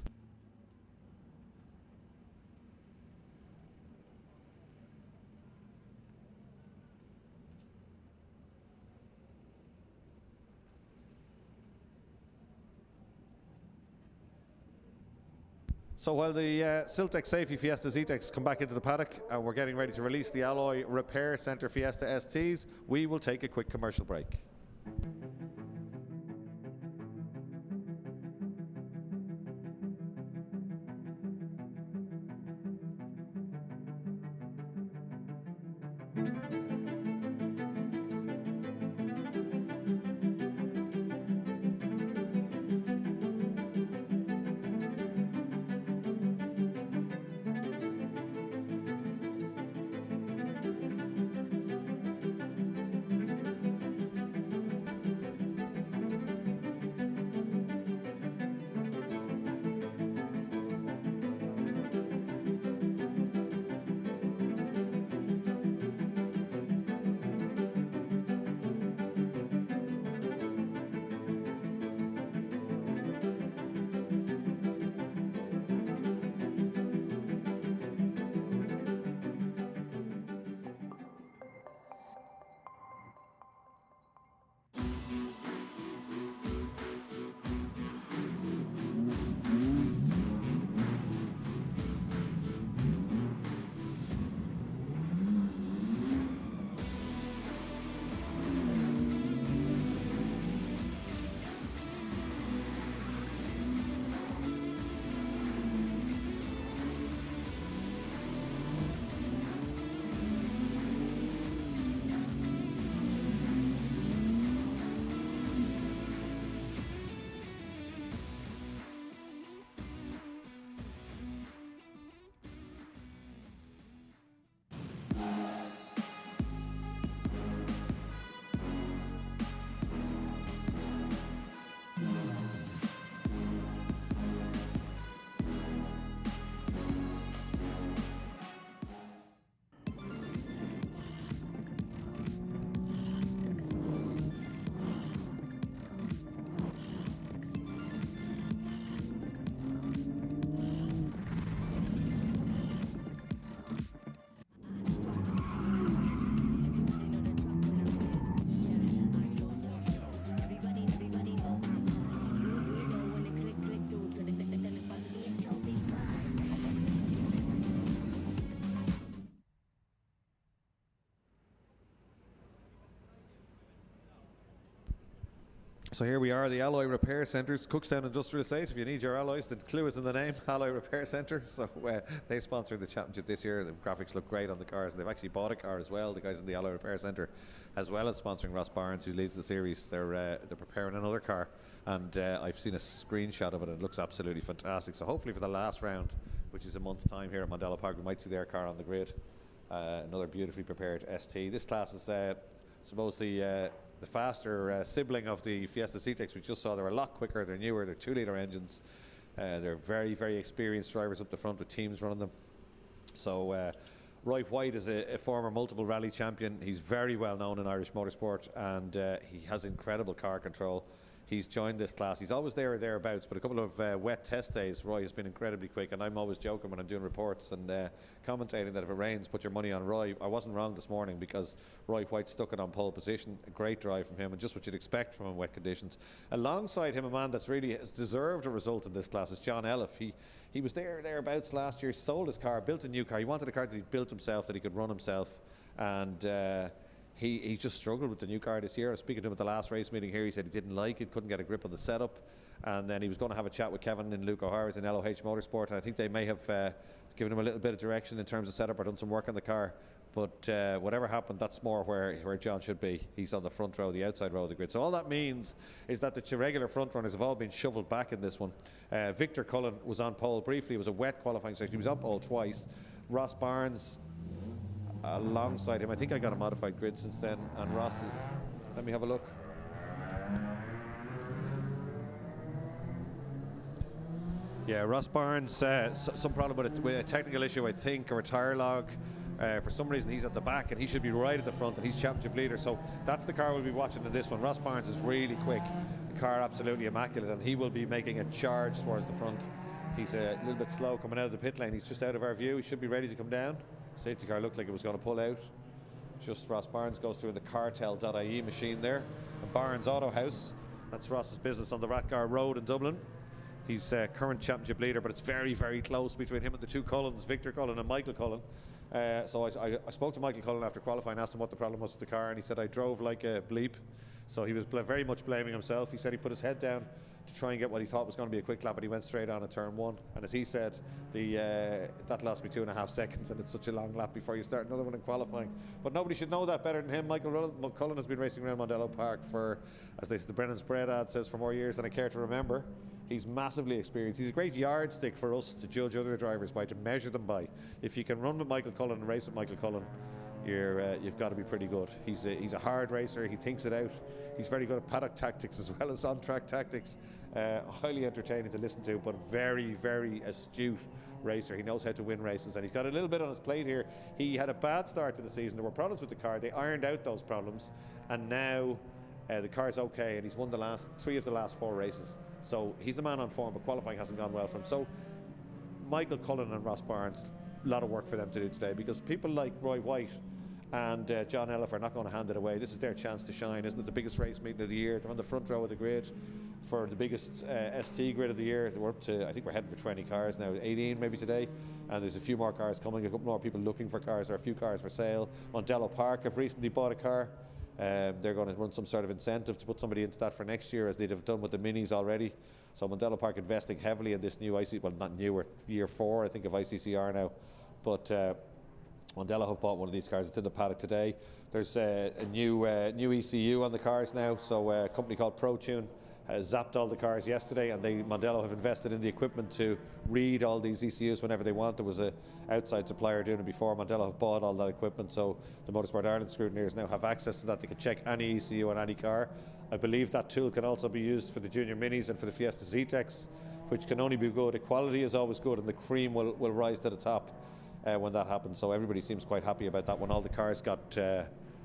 So while the Siltec Safety Fiesta Zetecs come back into the paddock and we're getting ready to release the Alloy Repair Centre Fiesta STs, we will take a quick commercial break. So here we are, the Alloy Repair Centres, Cookstown Industrial Estate. If you need your alloys, the clue is in the name, Alloy Repair Centre. So they sponsor the championship this year. The graphics look great on the cars, and they've actually bought a car as well, the guys in the Alloy Repair Centre, as well as sponsoring Ross Barnes, who leads the series. They're preparing another car, and I've seen a screenshot of it, and it looks absolutely fantastic. So hopefully for the last round, which is a month's time here at Mondello Park, we might see their car on the grid. Another beautifully prepared ST. This class is, I suppose, the faster sibling of the Fiesta Zetecs. We just saw they're a lot quicker, they're newer, they're 2-litre engines. They're very, very experienced drivers up the front with teams running them. So Roy White is a former multiple rally champion. He's very well known in Irish motorsport, and he has incredible car control. He's joined this class. He's always there or thereabouts, but a couple of wet test days, Roy has been incredibly quick, and I'm always joking when I'm doing reports and commentating that if it rains, put your money on Roy. I wasn't wrong this morning, because Roy White stuck it on pole position. A great drive from him, and just what you'd expect from him in wet conditions. Alongside him, a man that's really has deserved a result in this class is John Elliff. He was there or thereabouts last year, sold his car, built a new car. He wanted a car that he built himself, that he could run himself, and he just struggled with the new car this year. I was speaking to him at the last race meeting here. He said he didn't like it, couldn't get a grip on the setup, and then he was going to have a chat with Kevin and Luke O'Hara's in LOH Motorsport, and I think they may have given him a little bit of direction in terms of setup or done some work on the car. But whatever happened, that's more where John should be. He's on the front row, the outside row of the grid. So all that means is that the regular front runners have all been shoveled back in this one. Victor Cullen was on pole briefly. It was a wet qualifying session. He was on pole twice. Ross Barnes alongside him. I think I got a modified grid since then. And Ross is... Let me have a look. Yeah, Ross Barnes, some problem with a technical issue, I think, or a tyre log. For some reason he's at the back and he should be right at the front, and he's championship leader, so that's the car we'll be watching in this one. Ross Barnes is really quick, the car absolutely immaculate, and he will be making a charge towards the front. He's a little bit slow coming out of the pit lane. He's just out of our view. He should be ready to come down. Safety car looked like it was going to pull out. Just Ross Barnes goes through in the cartel.ie machine there. And Barnes Auto House, that's Ross's business on the Rathgar Road in Dublin. He's current championship leader, but it's very, very close between him and the two Cullens, Victor Cullen and Michael Cullen. So I spoke to Michael Cullen after qualifying, asked him what the problem was with the car, and he said I drove like a bleep. So he was very much blaming himself. He said he put his head down to try and get what he thought was going to be a quick lap, but he went straight on at turn 1. And as he said, that lost me 2.5 seconds, and it's such a long lap before you start another one in qualifying. But nobody should know that better than him. Michael Cullen has been racing around Mondello Park for, as they said, the Brennan's Bread ad says, for more years than I care to remember. He's massively experienced. He's a great yardstick for us to judge other drivers by, to measure them by. If you can run with Michael Cullen and race with Michael Cullen, you've got to be pretty good. He's a hard racer. He thinks it out. He's very good at paddock tactics as well as on-track tactics. Highly entertaining to listen to, but very, very astute racer. He knows how to win races, and he's got a little bit on his plate here. He had a bad start to the season. There were problems with the car. They ironed out those problems, and now the car's okay, and he's won the 3 of the last 4 races. So he's the man on form, but qualifying hasn't gone well for him. So Michael Cullen and Ross Barnes, a lot of work for them to do today, because people like Roy White and John Elliff are not going to hand it away. This is their chance to shine, isn't it? The biggest race meeting of the year. They're on the front row of the grid for the biggest ST grid of the year. We're up to, I think we're heading for 20 cars now, 18 maybe today, and there's a few more cars coming, a couple more people looking for cars. There are a few cars for sale. Mondello Park have recently bought a car. They're going to run some sort of incentive to put somebody into that for next year, as they'd have done with the minis already. So Mondello Park investing heavily in this new well, not newer, year 4 I think of ICCR now, but Mondello have bought one of these cars. It's in the paddock today. There's a new ECU on the cars now, so a company called ProTune has zapped all the cars yesterday, and Mondello have invested in the equipment to read all these ECUs whenever they want. There was an outside supplier doing it before. Mondello have bought all that equipment, so the Motorsport Ireland scrutineers now have access to that. They can check any ECU on any car. I believe that tool can also be used for the junior minis and for the Fiesta Zetecs, which can only be good. The quality is always good, and the cream will rise to the top when that happens. So everybody seems quite happy about that. When all the cars got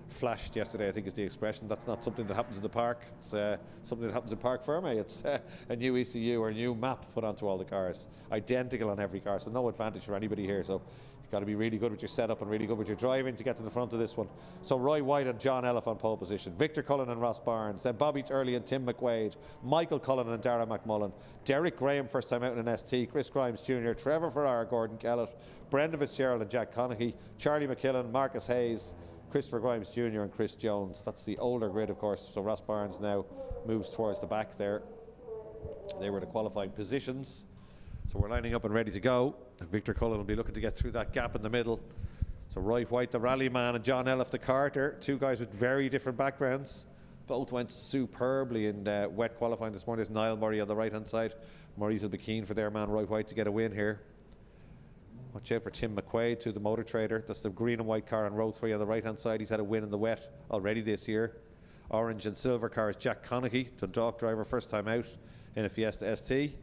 flashed yesterday, I think is the expression. That's not something that happens in the park. It's something that happens in Park Ferme. It's a new ECU or a new map put onto all the cars, identical on every car, so no advantage for anybody here. So you've got to be really good with your setup and really good with your driving to get to the front of this one. So Roy White and John Elliff on pole position, Victor Cullen and Ross Barnes, then Bobby Turley and Tim McQuaid, Michael Cullen and Darragh McMullen, Derek Graham first time out in an ST, Chris Grimes Jr., Trevor Ferrara, Gordon Kellett, Brendan Fitzgerald and Jack Conaghy, Charlie McKillen, Marcus Hayes, Christopher Grimes Jr. and Chris Jones. That's the older grid, of course, so Ross Barnes now moves towards the back there. They were the qualifying positions. So we're lining up and ready to go. Victor Cullen will be looking to get through that gap in the middle. So Roy White, the rally man, and John Elliff, the carter, 2 guys with very different backgrounds. Both went superbly in wet qualifying this morning. There's Niall Murray on the right-hand side. Murray's will be keen for their man Roy White to get a win here. Watch out for Tim McQuaid, to the Motor Trader. That's the green and white car on row 3 on the right-hand side. He's had a win in the wet already this year. Orange and silver car is Jack Conaghy, Dundalk driver, first time out in a Fiesta ST.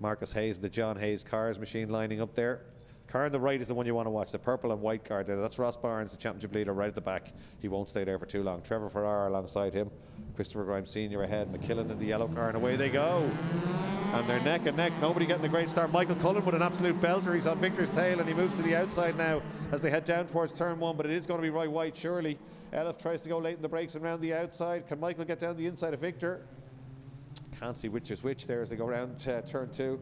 Marcus Hayes, the John Hayes cars machine lining up there. The car on the right is the one you want to watch, the purple and white car there. That's Ross Barnes, the championship leader, right at the back. He won't stay there for too long. Trevor Ferrara alongside him. Christopher Grimes Sr. ahead. McKillen in the yellow car, and away they go. And they're neck and neck. Nobody getting a great start. Michael Cullen with an absolute belter. He's on Victor's tail, and he moves to the outside now as they head down towards turn 1. But it is going to be Roy White, surely. Elliff tries to go late in the brakes and round the outside. Can Michael get down the inside of Victor? Can't see which is which there as they go round turn 2.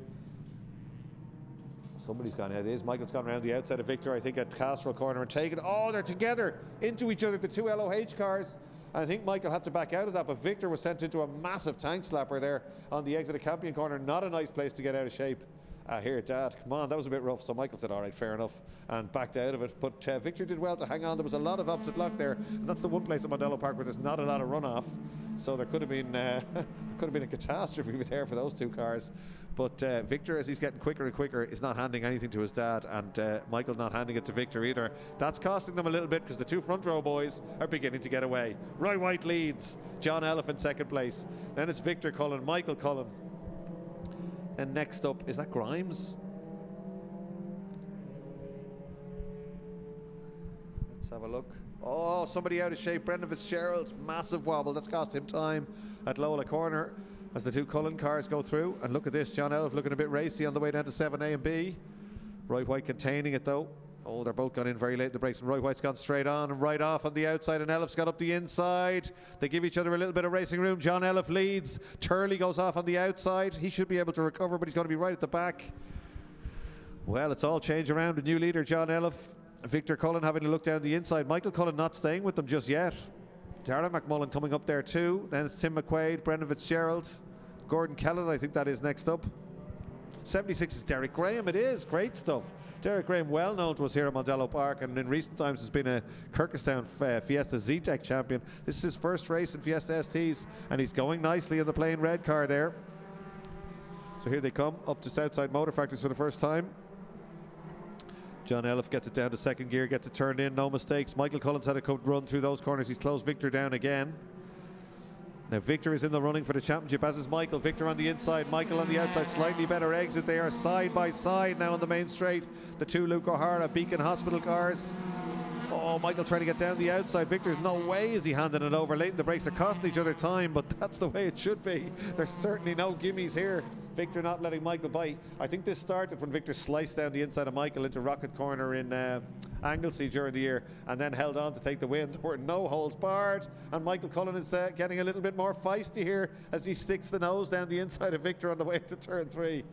Somebody's gone ahead. It is. Michael's gone around the outside of Victor, I think, at Castrol corner and taken. Oh, they're together into each other, the 2 LOH cars. I think Michael had to back out of that, but Victor was sent into a massive tank slapper there on the exit of Campion corner. Not a nice place to get out of shape. Here, Dad, come on, that was a bit rough. So Michael said, all right, fair enough, and backed out of it. But Victor did well to hang on. There was a lot of opposite luck there, and that's the one place at Mondello Park where there's not a lot of runoff. So there could have been a catastrophe there for those two cars. But Victor, as he's getting quicker and quicker, is not handing anything to his dad, and Michael not handing it to Victor either. That's costing them a little bit because the two front row boys are beginning to get away. Roy White leads, John Elliff in second place. Then it's Victor Cullen, Michael Cullen. And next up, is that Grimes? Let's have a look. Oh, somebody out of shape. Brendan Fitzgerald's massive wobble. That's cost him time at Lola corner as the two Cullen cars go through. And look at this, John Elliff looking a bit racy on the way down to 7A and B. Roy White containing it though. Oh, they're both gone in very late in the brakes, and Roy White's gone straight on and right off on the outside, and Elliff's got up the inside. They give each other a little bit of racing room. John Elliff leads. Turley goes off on the outside. He should be able to recover, but he's going to be right at the back. Well, it's all changed around. A new leader, John Elliff. Victor Cullen having a look down the inside. Michael Cullen not staying with them just yet. Darragh McMullen coming up there too. Then it's Tim McQuaid, Brendan Fitzgerald, Gordon Kellett, I think that is next up. 76 is Derek Graham. It is great stuff. Derek Graham, well known to us here at Mondello Park, and in recent times has been a Kirkestown Fiesta Zetec champion. This is his first race in Fiesta STs, and he's going nicely in the plain red car there. So here they come up to Southside Motor Factories for the first time. John Elliff gets it down to second gear, gets it turned in, no mistakes. Michael Cullen's had a good run through those corners. He's closed Victor down again. Now Victor is in the running for the championship, as is Michael. Victor on the inside, Michael on the outside. Slightly better exit. They are side by side now on the main straight. The two Luke O'Hara Beacon Hospital cars. Oh, Michael trying to get down the outside. Victor's no way is he handing it over late in the brakes. They're costing each other time, but that's the way it should be. There's certainly no gimmies here. Victor not letting Michael bite. I think this started when Victor sliced down the inside of Michael into Rocket Corner in Anglesey during the year, and then held on to take the win. There were no holds barred, and Michael Cullen is getting a little bit more feisty here as he sticks the nose down the inside of Victor on the way to turn 3.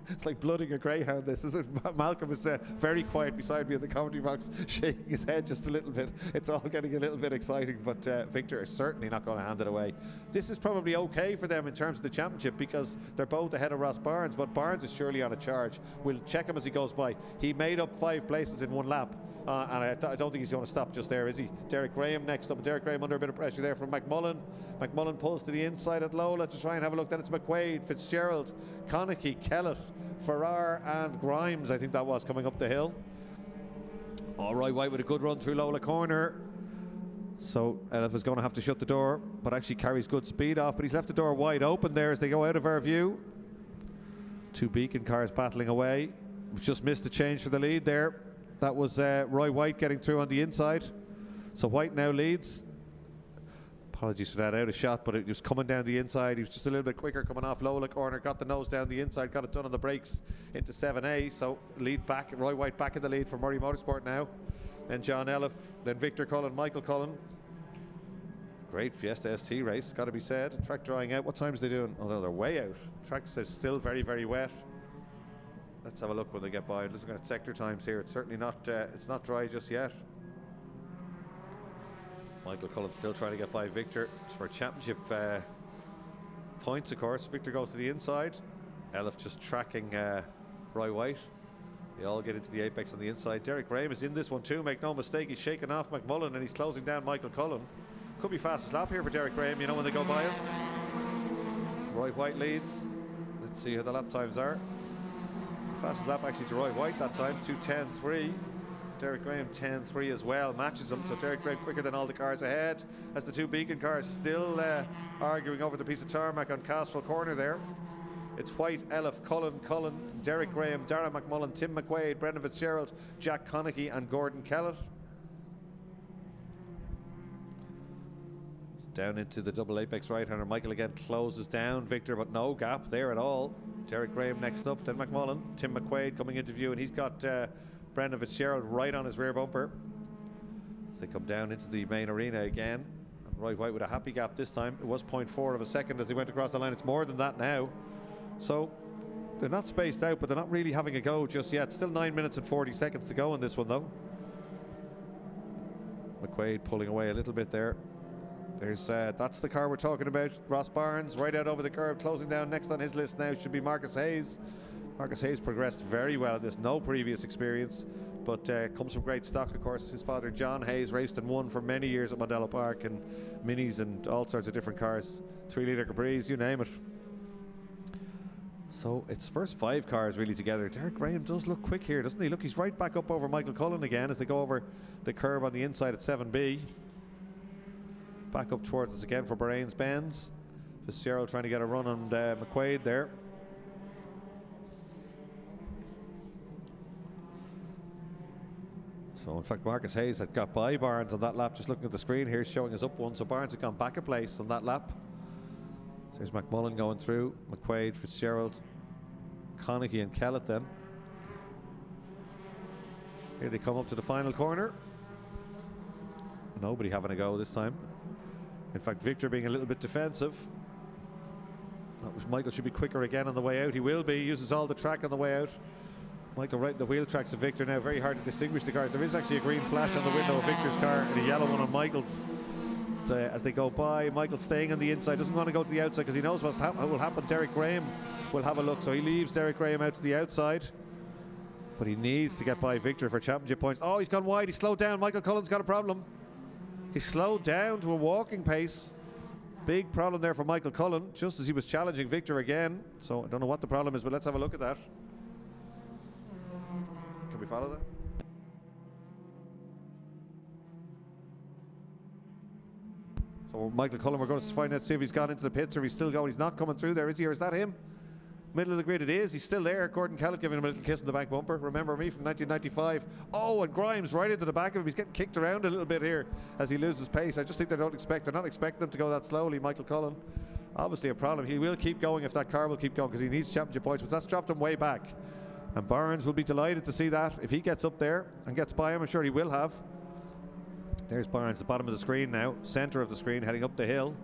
It's like blooding a greyhound, this, isn't it? Malcolm is very quiet beside me in the commentary box, shaking his head just a little bit. It's all getting a little bit exciting, but Victor is certainly not going to hand it away. This is probably okay for them in terms of the championship because they're both ahead of Ross Barnes, but Barnes is surely on a charge. We'll check him as he goes by. He made up 5 places in one lap. And I don't think he's going to stop just there, is he? Derek Graham next up. Derek Graham under a bit of pressure there from McMullen. McMullen pulls to the inside at Lola to try and have a look. Then it's McQuaid, Fitzgerald, Conaghy, Kellett, Farrar and Grimes, I think that was, coming up the hill. All right, White with a good run through Lola corner. So Elliff is going to have to shut the door, but actually carries good speed off. But he's left the door wide open there as they go out of our view. 2 Beacon cars battling away. We've just missed the change for the lead there. That was Roy White getting through on the inside. So White now leads. Apologies for that, out of shot, but it was coming down the inside. He was just a little bit quicker coming off Lola corner, got the nose down the inside, got it done on the brakes into 7A. So lead back, Roy White back in the lead for Murray Motorsport now. Then John Elliff, then Victor Cullen, Michael Cullen. Great Fiesta ST race, got to be said. Track drying out. What times are they doing? Oh, no, they're way out. Tracks are still very, very wet. Let's have a look when they get by. Looking at sector times here, it's certainly not it's not dry just yet. Michael Cullen still trying to get by Victor. It's for championship points, of course. Victor goes to the inside. Elliff just tracking Roy White. They all get into the apex on the inside. Derek Graham is in this one too, make no mistake. He's shaking off McMullen and he's closing down Michael Cullen. Could be fastest lap here for Derek Graham, you know, when they go by us. Roy White leads. Let's see how the lap times are. Fastest lap actually to Roy White that time, 2:10.3. Derek Graham 10.3 as well, matches him. So Derek Graham quicker than all the cars ahead, as the 2 Beacon cars still arguing over the piece of tarmac on Castrol corner there. It's White, Elliff, Cullen, Derek Graham, Darragh McMullen, Tim McQuaid, Brendan Fitzgerald, Jack Conaghy and Gordon Kellett. Down into the double apex right-hander. Michael again closes down Victor, but no gap there at all. Derek Graham next up, then McMullen. Tim McQuaid coming into view, and he's got Brendan Fitzgerald right on his rear bumper. As they come down into the main arena again. And Roy White with a happy gap this time. It was 0.4 of a second as he went across the line. It's more than that now. So they're not spaced out, but they're not really having a go just yet. Still 9 minutes and 40 seconds to go in this one though. McQuaid pulling away a little bit there. There's that's the car we're talking about. Ross Barnes right out over the curb, closing down. Next on his list now should be Marcus Hayes. Marcus Hayes progressed very well in this, no previous experience, but comes from great stock, of course. His father John Hayes raced and won for many years at Mondello Park and minis and all sorts of different cars, 3-litre Capris, you name it. So it's first 5 cars really together. Derek Graham does look quick here, doesn't he? Look, he's right back up over Michael Cullen again as they go over the curb on the inside at 7B. Back up towards us again for Bahrain's Benz. Fitzgerald trying to get a run on McQuaid there. So in fact Marcus Hayes had got by Barnes on that lap. Just looking at the screen here, showing us up one. So Barnes had gone back a place on that lap. So there's McMullen going through, McQuaid, Fitzgerald, Conaghy and Kellett then. Here they come up to the final corner. Nobody having a go this time. In fact, Victor being a little bit defensive. Michael should be quicker again on the way out. He will be. He uses all the track on the way out. Michael right in the wheel tracks of Victor now. Very hard to distinguish the cars. There is actually a green flash on the window of Victor's car and a yellow one on Michael's. As they go by, Michael staying on the inside. Doesn't want to go to the outside because he knows what will happen. Derek Graham will have a look. So he leaves Derek Graham out to the outside. But he needs to get by Victor for championship points. Oh, he's gone wide. He slowed down. Michael Cullen's got a problem. He slowed down to a walking pace. Big problem there for Michael Cullen, just as he was challenging Victor again. So I don't know what the problem is, but let's have a look at that. Can we follow that? So Michael Cullen, we're going to find out, see if he's gone into the pits or he's still going. He's not coming through there, is he? Or is that him? Middle of the grid it is. He's still there. Gordon Kellett giving him a little kiss in the back bumper. Remember me from 1995. Oh, and Grimes right into the back of him. He's getting kicked around a little bit here as he loses pace. I just think they're not expecting him to go that slowly. Michael Cullen, obviously a problem. He will keep going if that car will keep going because he needs championship points, but that's dropped him way back. And Barnes will be delighted to see that. If he gets up there and gets by him, I'm sure he will have. There's Barnes, the bottom of the screen now, center of the screen, heading up the hill.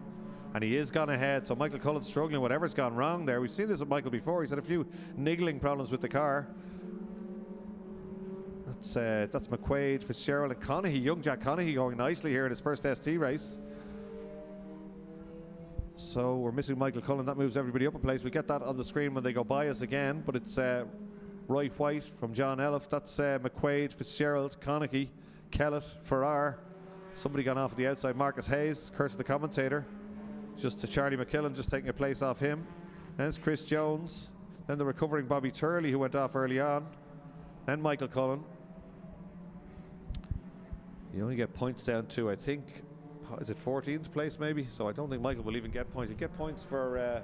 And he is gone ahead, so Michael Cullen's struggling. Whatever's gone wrong there. We've seen this with Michael before. He's had a few niggling problems with the car. That's McQuaid, Fitzgerald and Conaghy. Young Jack Conaghy going nicely here in his first ST race. So we're missing Michael Cullen. That moves everybody up a place. We'll get that on the screen when they go by us again. But it's Roy White from John Elliff. That's McQuaid, Fitzgerald, Conaghy, Kellett, Farrar. Somebody gone off at the outside. Marcus Hayes, curse of the commentator. Just to Charlie McKillen, just taking a place off him. Then it's Chris Jones. Then the recovering Bobby Turley, who went off early on. Then Michael Cullen. You only get points down to, I think, is it 14th place maybe? So I don't think Michael will even get points. He'd get points for,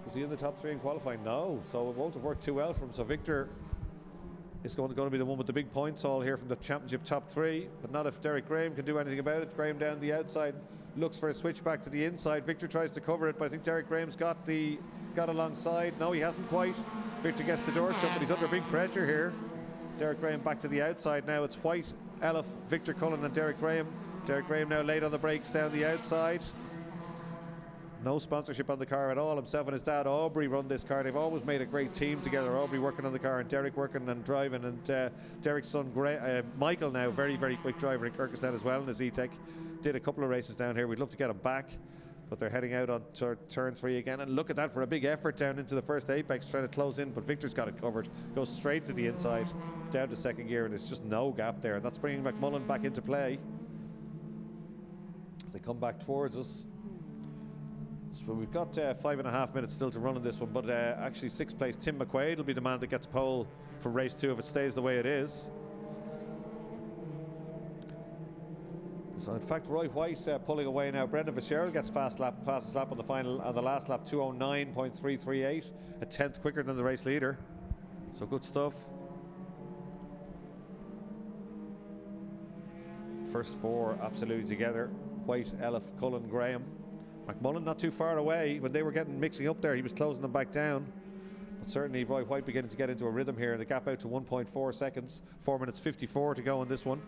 was he in the top 3 in qualifying? No, so it won't have worked too well for him. So Victor is going to be the one with the big points all here from the championship top 3, but not if Derek Graham can do anything about it. Graham down the outside, looks for a switch back to the inside. Victor tries to cover it, but I think Derek Graham's got alongside. No, he hasn't quite. Victor gets the door shut, but he's under big pressure here. Derek Graham back to the outside now. It's White, Elliff, Victor Cullen and Derek Graham. Derek Graham now late on the brakes down the outside. No sponsorship on the car at all. Himself and his dad Aubrey run this car. They've always made a great team together. Aubrey working on the car and Derek working and driving, and Derek's son Michael now very quick driver in Kyrgyzstan as well in his E-Tech. Did a couple of races down here. We'd love to get him back, but they're heading out on turn 3 again, and look at that for a big effort down into the first apex trying to close in, but Victor's got it covered. Goes straight to the inside down to second gear, and there's just no gap there, and that's bringing McMullen back into play as they come back towards us. So we've got 5.5 minutes still to run in this one, but actually 6th place Tim McQuaid will be the man that gets pole for race 2 if it stays the way it is. So in fact Roy White pulling away now. Brendan Fitzgerald gets fastest lap on the last lap, 2:09.338, a 10th quicker than the race leader. So good stuff. First 4 absolutely together. White, Elliff, Cullen, Graham. McMullen not too far away. When they were mixing up there, he was closing them back down. But certainly Roy White beginning to get into a rhythm here, and the gap out to 1.4 seconds. 4 minutes 54 to go on this one.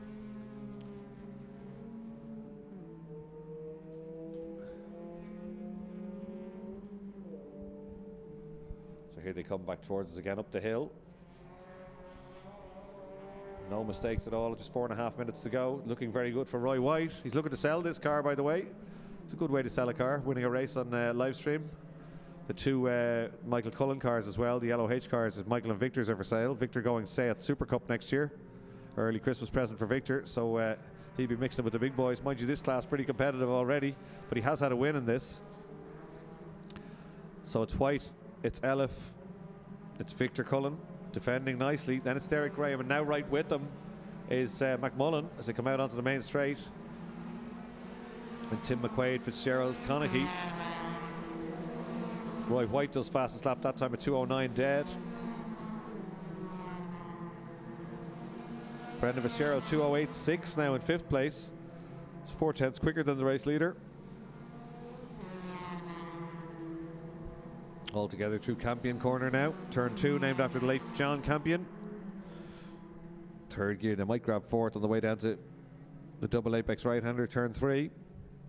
So here they come back towards us again up the hill. No mistakes at all, just 4.5 minutes to go. Looking very good for Roy White. He's looking to sell this car, by the way, It's a good way to sell a car, winning a race on live stream. The two Michael Cullen cars as well, the yellow H cars, Michael and Victor's are for sale. Victor going, say, at Supercup next year. Early Christmas present for Victor, so he'll be mixing with the big boys. Mind you, this class pretty competitive already, but he has had a win in this. So it's White, it's Elif, it's Victor Cullen defending nicely. Then it's Derek Graham, and now right with them is McMullen as they come out onto the main straight. And Tim McQuaid, Fitzgerald, Conaghy. Roy White does fastest lap that time at 2:09 dead. Brendan Fitzgerald 2:08.6 now in 5th place. It's 4/10 quicker than the race leader. All together through Campion corner now. Turn 2 named after the late John Campion. 3rd gear, they might grab 4th on the way down to the double apex right-hander. Turn 3.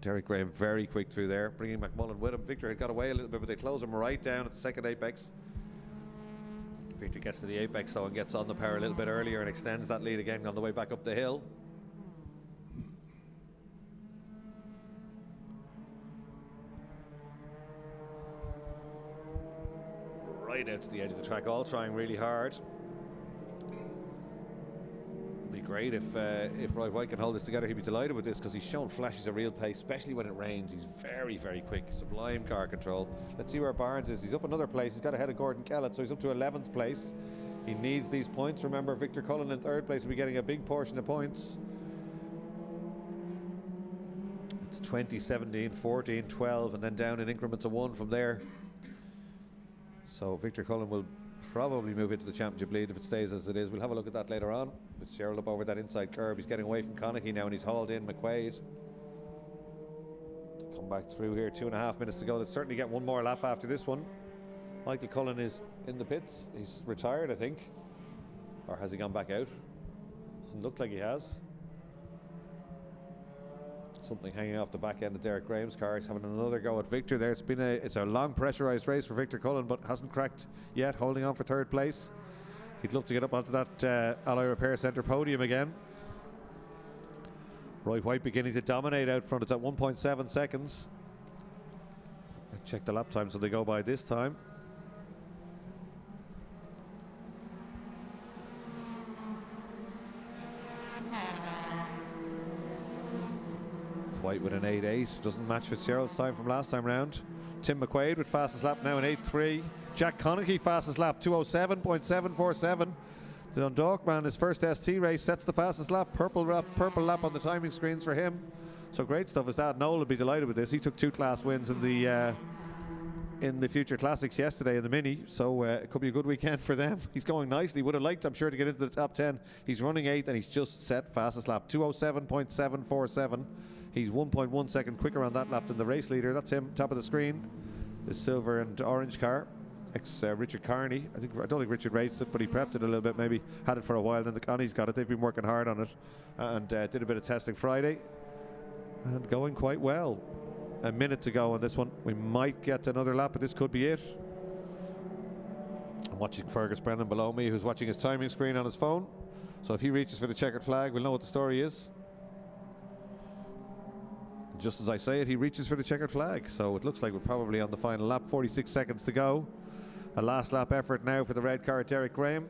Derek Graham very quick through there, bringing McMullen with him. Victor had got away a little bit, but they close him right down at the 2nd apex. Victor gets to the apex though and gets on the power a little bit earlier and extends that lead again on the way back up the hill. Right out to the edge of the track, all trying really hard. Be great if Roy White can hold this together. He'd be delighted with this because he's shown flashes of real pace, especially when it rains. He's very, very quick. Sublime car control. Let's see where Barnes is. He's up another place. He's got ahead of Gordon Kellett, so he's up to 11th place. He needs these points. Remember, Victor Cullen in 3rd place will be getting a big portion of points. It's 20, 17, 14, 12, and then down in increments of 1 from there. So Victor Cullen will probably move into the championship lead if it stays as it is. We'll have a look at that later on. Fitzgerald up over that inside curb. He's getting away from Conaghy now, and he's hauled in McQuaid. To come back through here, 2.5 minutes to go. Let's certainly get one more lap after this one. Michael Cullen is in the pits. He's retired, I think. Or has he gone back out? Doesn't look like he has. Something hanging off the back end of Derek Graham's car. He's having another go at Victor there. It's a long pressurized race for Victor Cullen, but hasn't cracked yet, holding on for 3rd place. He'd love to get up onto that Alloy Repair Centre podium again. Roy White beginning to dominate out front. It's at 1.7 seconds. I checked the lap time so they go by this time. White with an 8.8, doesn't match Fitzgerald's time from last time round. Tim McQuaid with fastest lap now in 8.3. Jack Conaghy fastest lap 2:07.747. The Dundalk man, his first ST race, sets the fastest lap. Purple lap on the timing screens for him. So great stuff. His dad Noel will be delighted with this. He took 2 class wins in the Future Classics yesterday in the Mini, so it could be a good weekend for them. He's going nicely. Would have liked, I'm sure, to get into the top 10. He's running 8th and he's just set fastest lap 2:07.747. He's 1.1 second quicker on that lap than the race leader. That's him, top of the screen. The silver and orange car. Richard Carney. I don't think Richard raced it, but he prepped it a little bit, maybe had it for a while. Then the Connie's got it. They've been working hard on it and did a bit of testing Friday and going quite well. A minute to go on this one. We might get another lap, but this could be it. I'm watching Fergus Brennan below me, who's watching his timing screen on his phone. So if he reaches for the checkered flag, we'll know what the story is. Just as I say it, he reaches for the checkered flag. So it looks like we're probably on the final lap. 46 seconds to go. A last lap effort now for the red car, Derek Graham.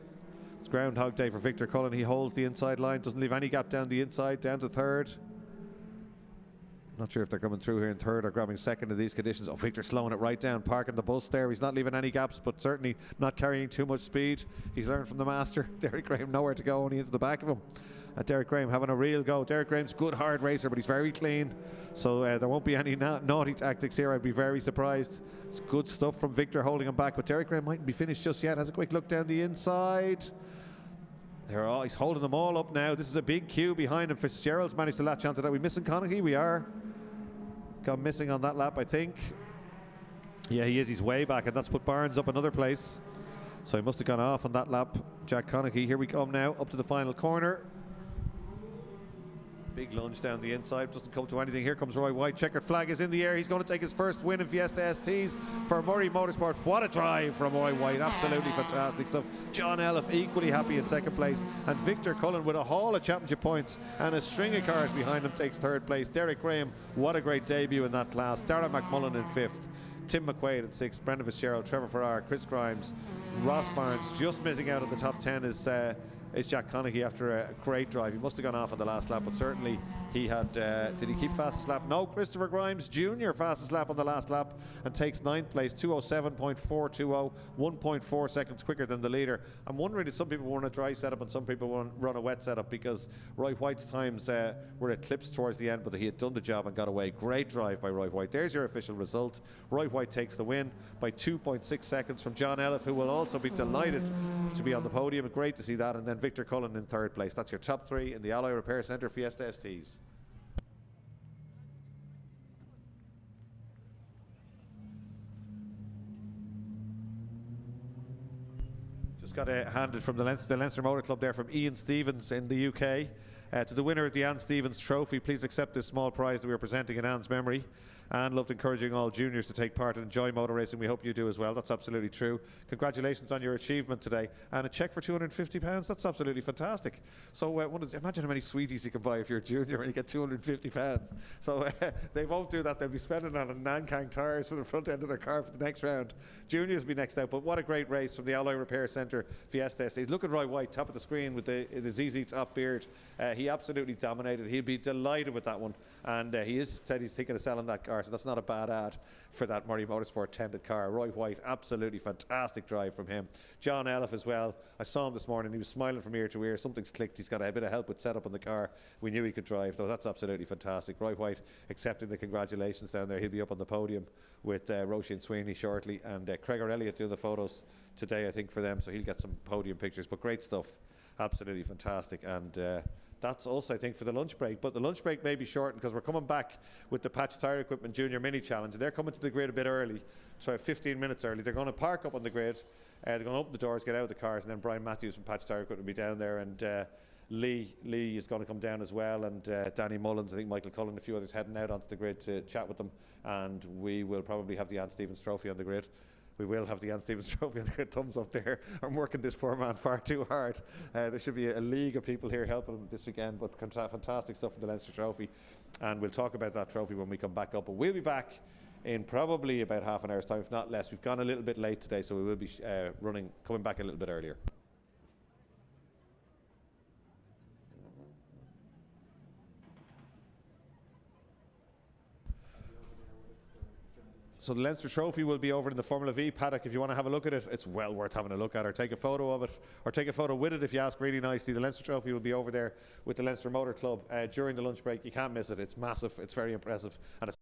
It's Groundhog Day for Victor Cullen. He holds the inside line, doesn't leave any gap down the inside, down to 3rd. Not sure if they're coming through here in 3rd or grabbing 2nd in these conditions. Oh, Victor slowing it right down, parking the bus there. He's not leaving any gaps, but certainly not carrying too much speed. He's learned from the master. Derek Graham nowhere to go, only into the back of him. Derek Graham having a real go. Derek Graham's a good hard racer, but he's very clean, so there won't be any naughty tactics here. I'd be very surprised. It's good stuff from Victor holding him back, but Derek Graham mightn't be finished just yet. Has a quick look down the inside. He's holding them all up now. This is a big queue behind him. Fitzgerald's managed to latch onto that. We missing Conaghy? We are. Gone missing on that lap, I think. Yeah, he is. He's way back, and that's put Barnes up another place. So he must have gone off on that lap. Jack Conaghy. Here we come now, up to the final corner. Big lunge down the inside, doesn't come to anything. Here comes Roy White, checkered flag is in the air. He's going to take his first win in Fiesta STs for Murray Motorsport. What a drive from Roy White, absolutely fantastic stuff. John Elliff equally happy in second place, and Victor Cullen with a haul of championship points and a string of cars behind him takes third place. Derek Graham, what a great debut in that class. Darragh McMullen in fifth. Tim McQuaid in sixth, Brendan Fitzgerald, Trevor Farrar, Chris Grimes, Ross Barnes. Just missing out of the top 10 is Jack Conaghy after a great drive. He must have gone off on the last lap, but certainly he had, did he keep fastest lap? No, Christopher Grimes Jr. fastest lap on the last lap and takes ninth place, 2:07.420, 1.4 seconds quicker than the leader. I'm wondering if some people want a dry setup and some people want to run a wet setup, because Roy White's times were eclipsed towards the end, but he had done the job and got away. Great drive by Roy White. There's your official result. Roy White takes the win by 2.6 seconds from John Elliff, who will also be delighted to be on the podium. Great to see that. And then Victor Cullen in third place. That's your top three in the Alloy Repair Centre Fiesta STs. Just got handed from the Leinster Motor Club there from Ian Stevens in the UK. To the winner of the Anne Stevens Trophy, please accept this small prize that we are presenting in Anne's memory. And loved encouraging all juniors to take part and enjoy motor racing. We hope you do as well. That's absolutely true. Congratulations on your achievement today. And a cheque for £250. That's absolutely fantastic. So imagine how many sweeties you can buy if you're a junior and you get £250. So they won't do that. They'll be spending on Nankang tyres for the front end of their car for the next round. Juniors will be next out. But what a great race from the Alloy Repair Centre Fiesta STs. Look at Roy White, top of the screen with the ZZ Top beard. He absolutely dominated. He'll be delighted with that one. And he said he's thinking of selling that car. So that's not a bad ad for that Murray Motorsport tended car. Roy White, absolutely fantastic drive from him. John Elliff as well. I saw him this morning. He was smiling from ear to ear. Something's clicked. He's got a bit of help with setup on the car. We knew he could drive, though. That's absolutely fantastic. Roy White accepting the congratulations down there. He'll be up on the podium with Roisin Sweeney shortly, and Craig Elliott doing the photos today, I think, for them. So he'll get some podium pictures. But great stuff. Absolutely fantastic. And that's also, I think, for the lunch break. But the lunch break may be shortened because we're coming back with the Patch Tyre Equipment Junior Mini Challenge. They're coming to the grid a bit early, so 15 minutes early. They're going to park up on the grid. They're going to open the doors, get out of the cars, and then Brian Matthews from Patch Tyre Equipment will be down there, and Lee is going to come down as well, and Danny Mullins, I think Michael Cullen, a few others heading out onto the grid to chat with them. And we will probably have the Anne Stevens Trophy on the grid. We will have the Anne Stevens Trophy on the grid. Thumbs up there. I'm working this poor man far too hard. There should be a league of people here helping him this weekend, but fantastic stuff in the Leinster Trophy. And we'll talk about that trophy when we come back up. But we'll be back in probably about half an hour's time, if not less. We've gone a little bit late today, so we will be coming back a little bit earlier. So the Leinster Trophy will be over in the Formula V paddock. If you want to have a look at it, it's well worth having a look at, or take a photo of it, or take a photo with it if you ask really nicely. The Leinster Trophy will be over there with the Leinster Motor Club during the lunch break. You can't miss it. It's massive. It's very impressive. And it's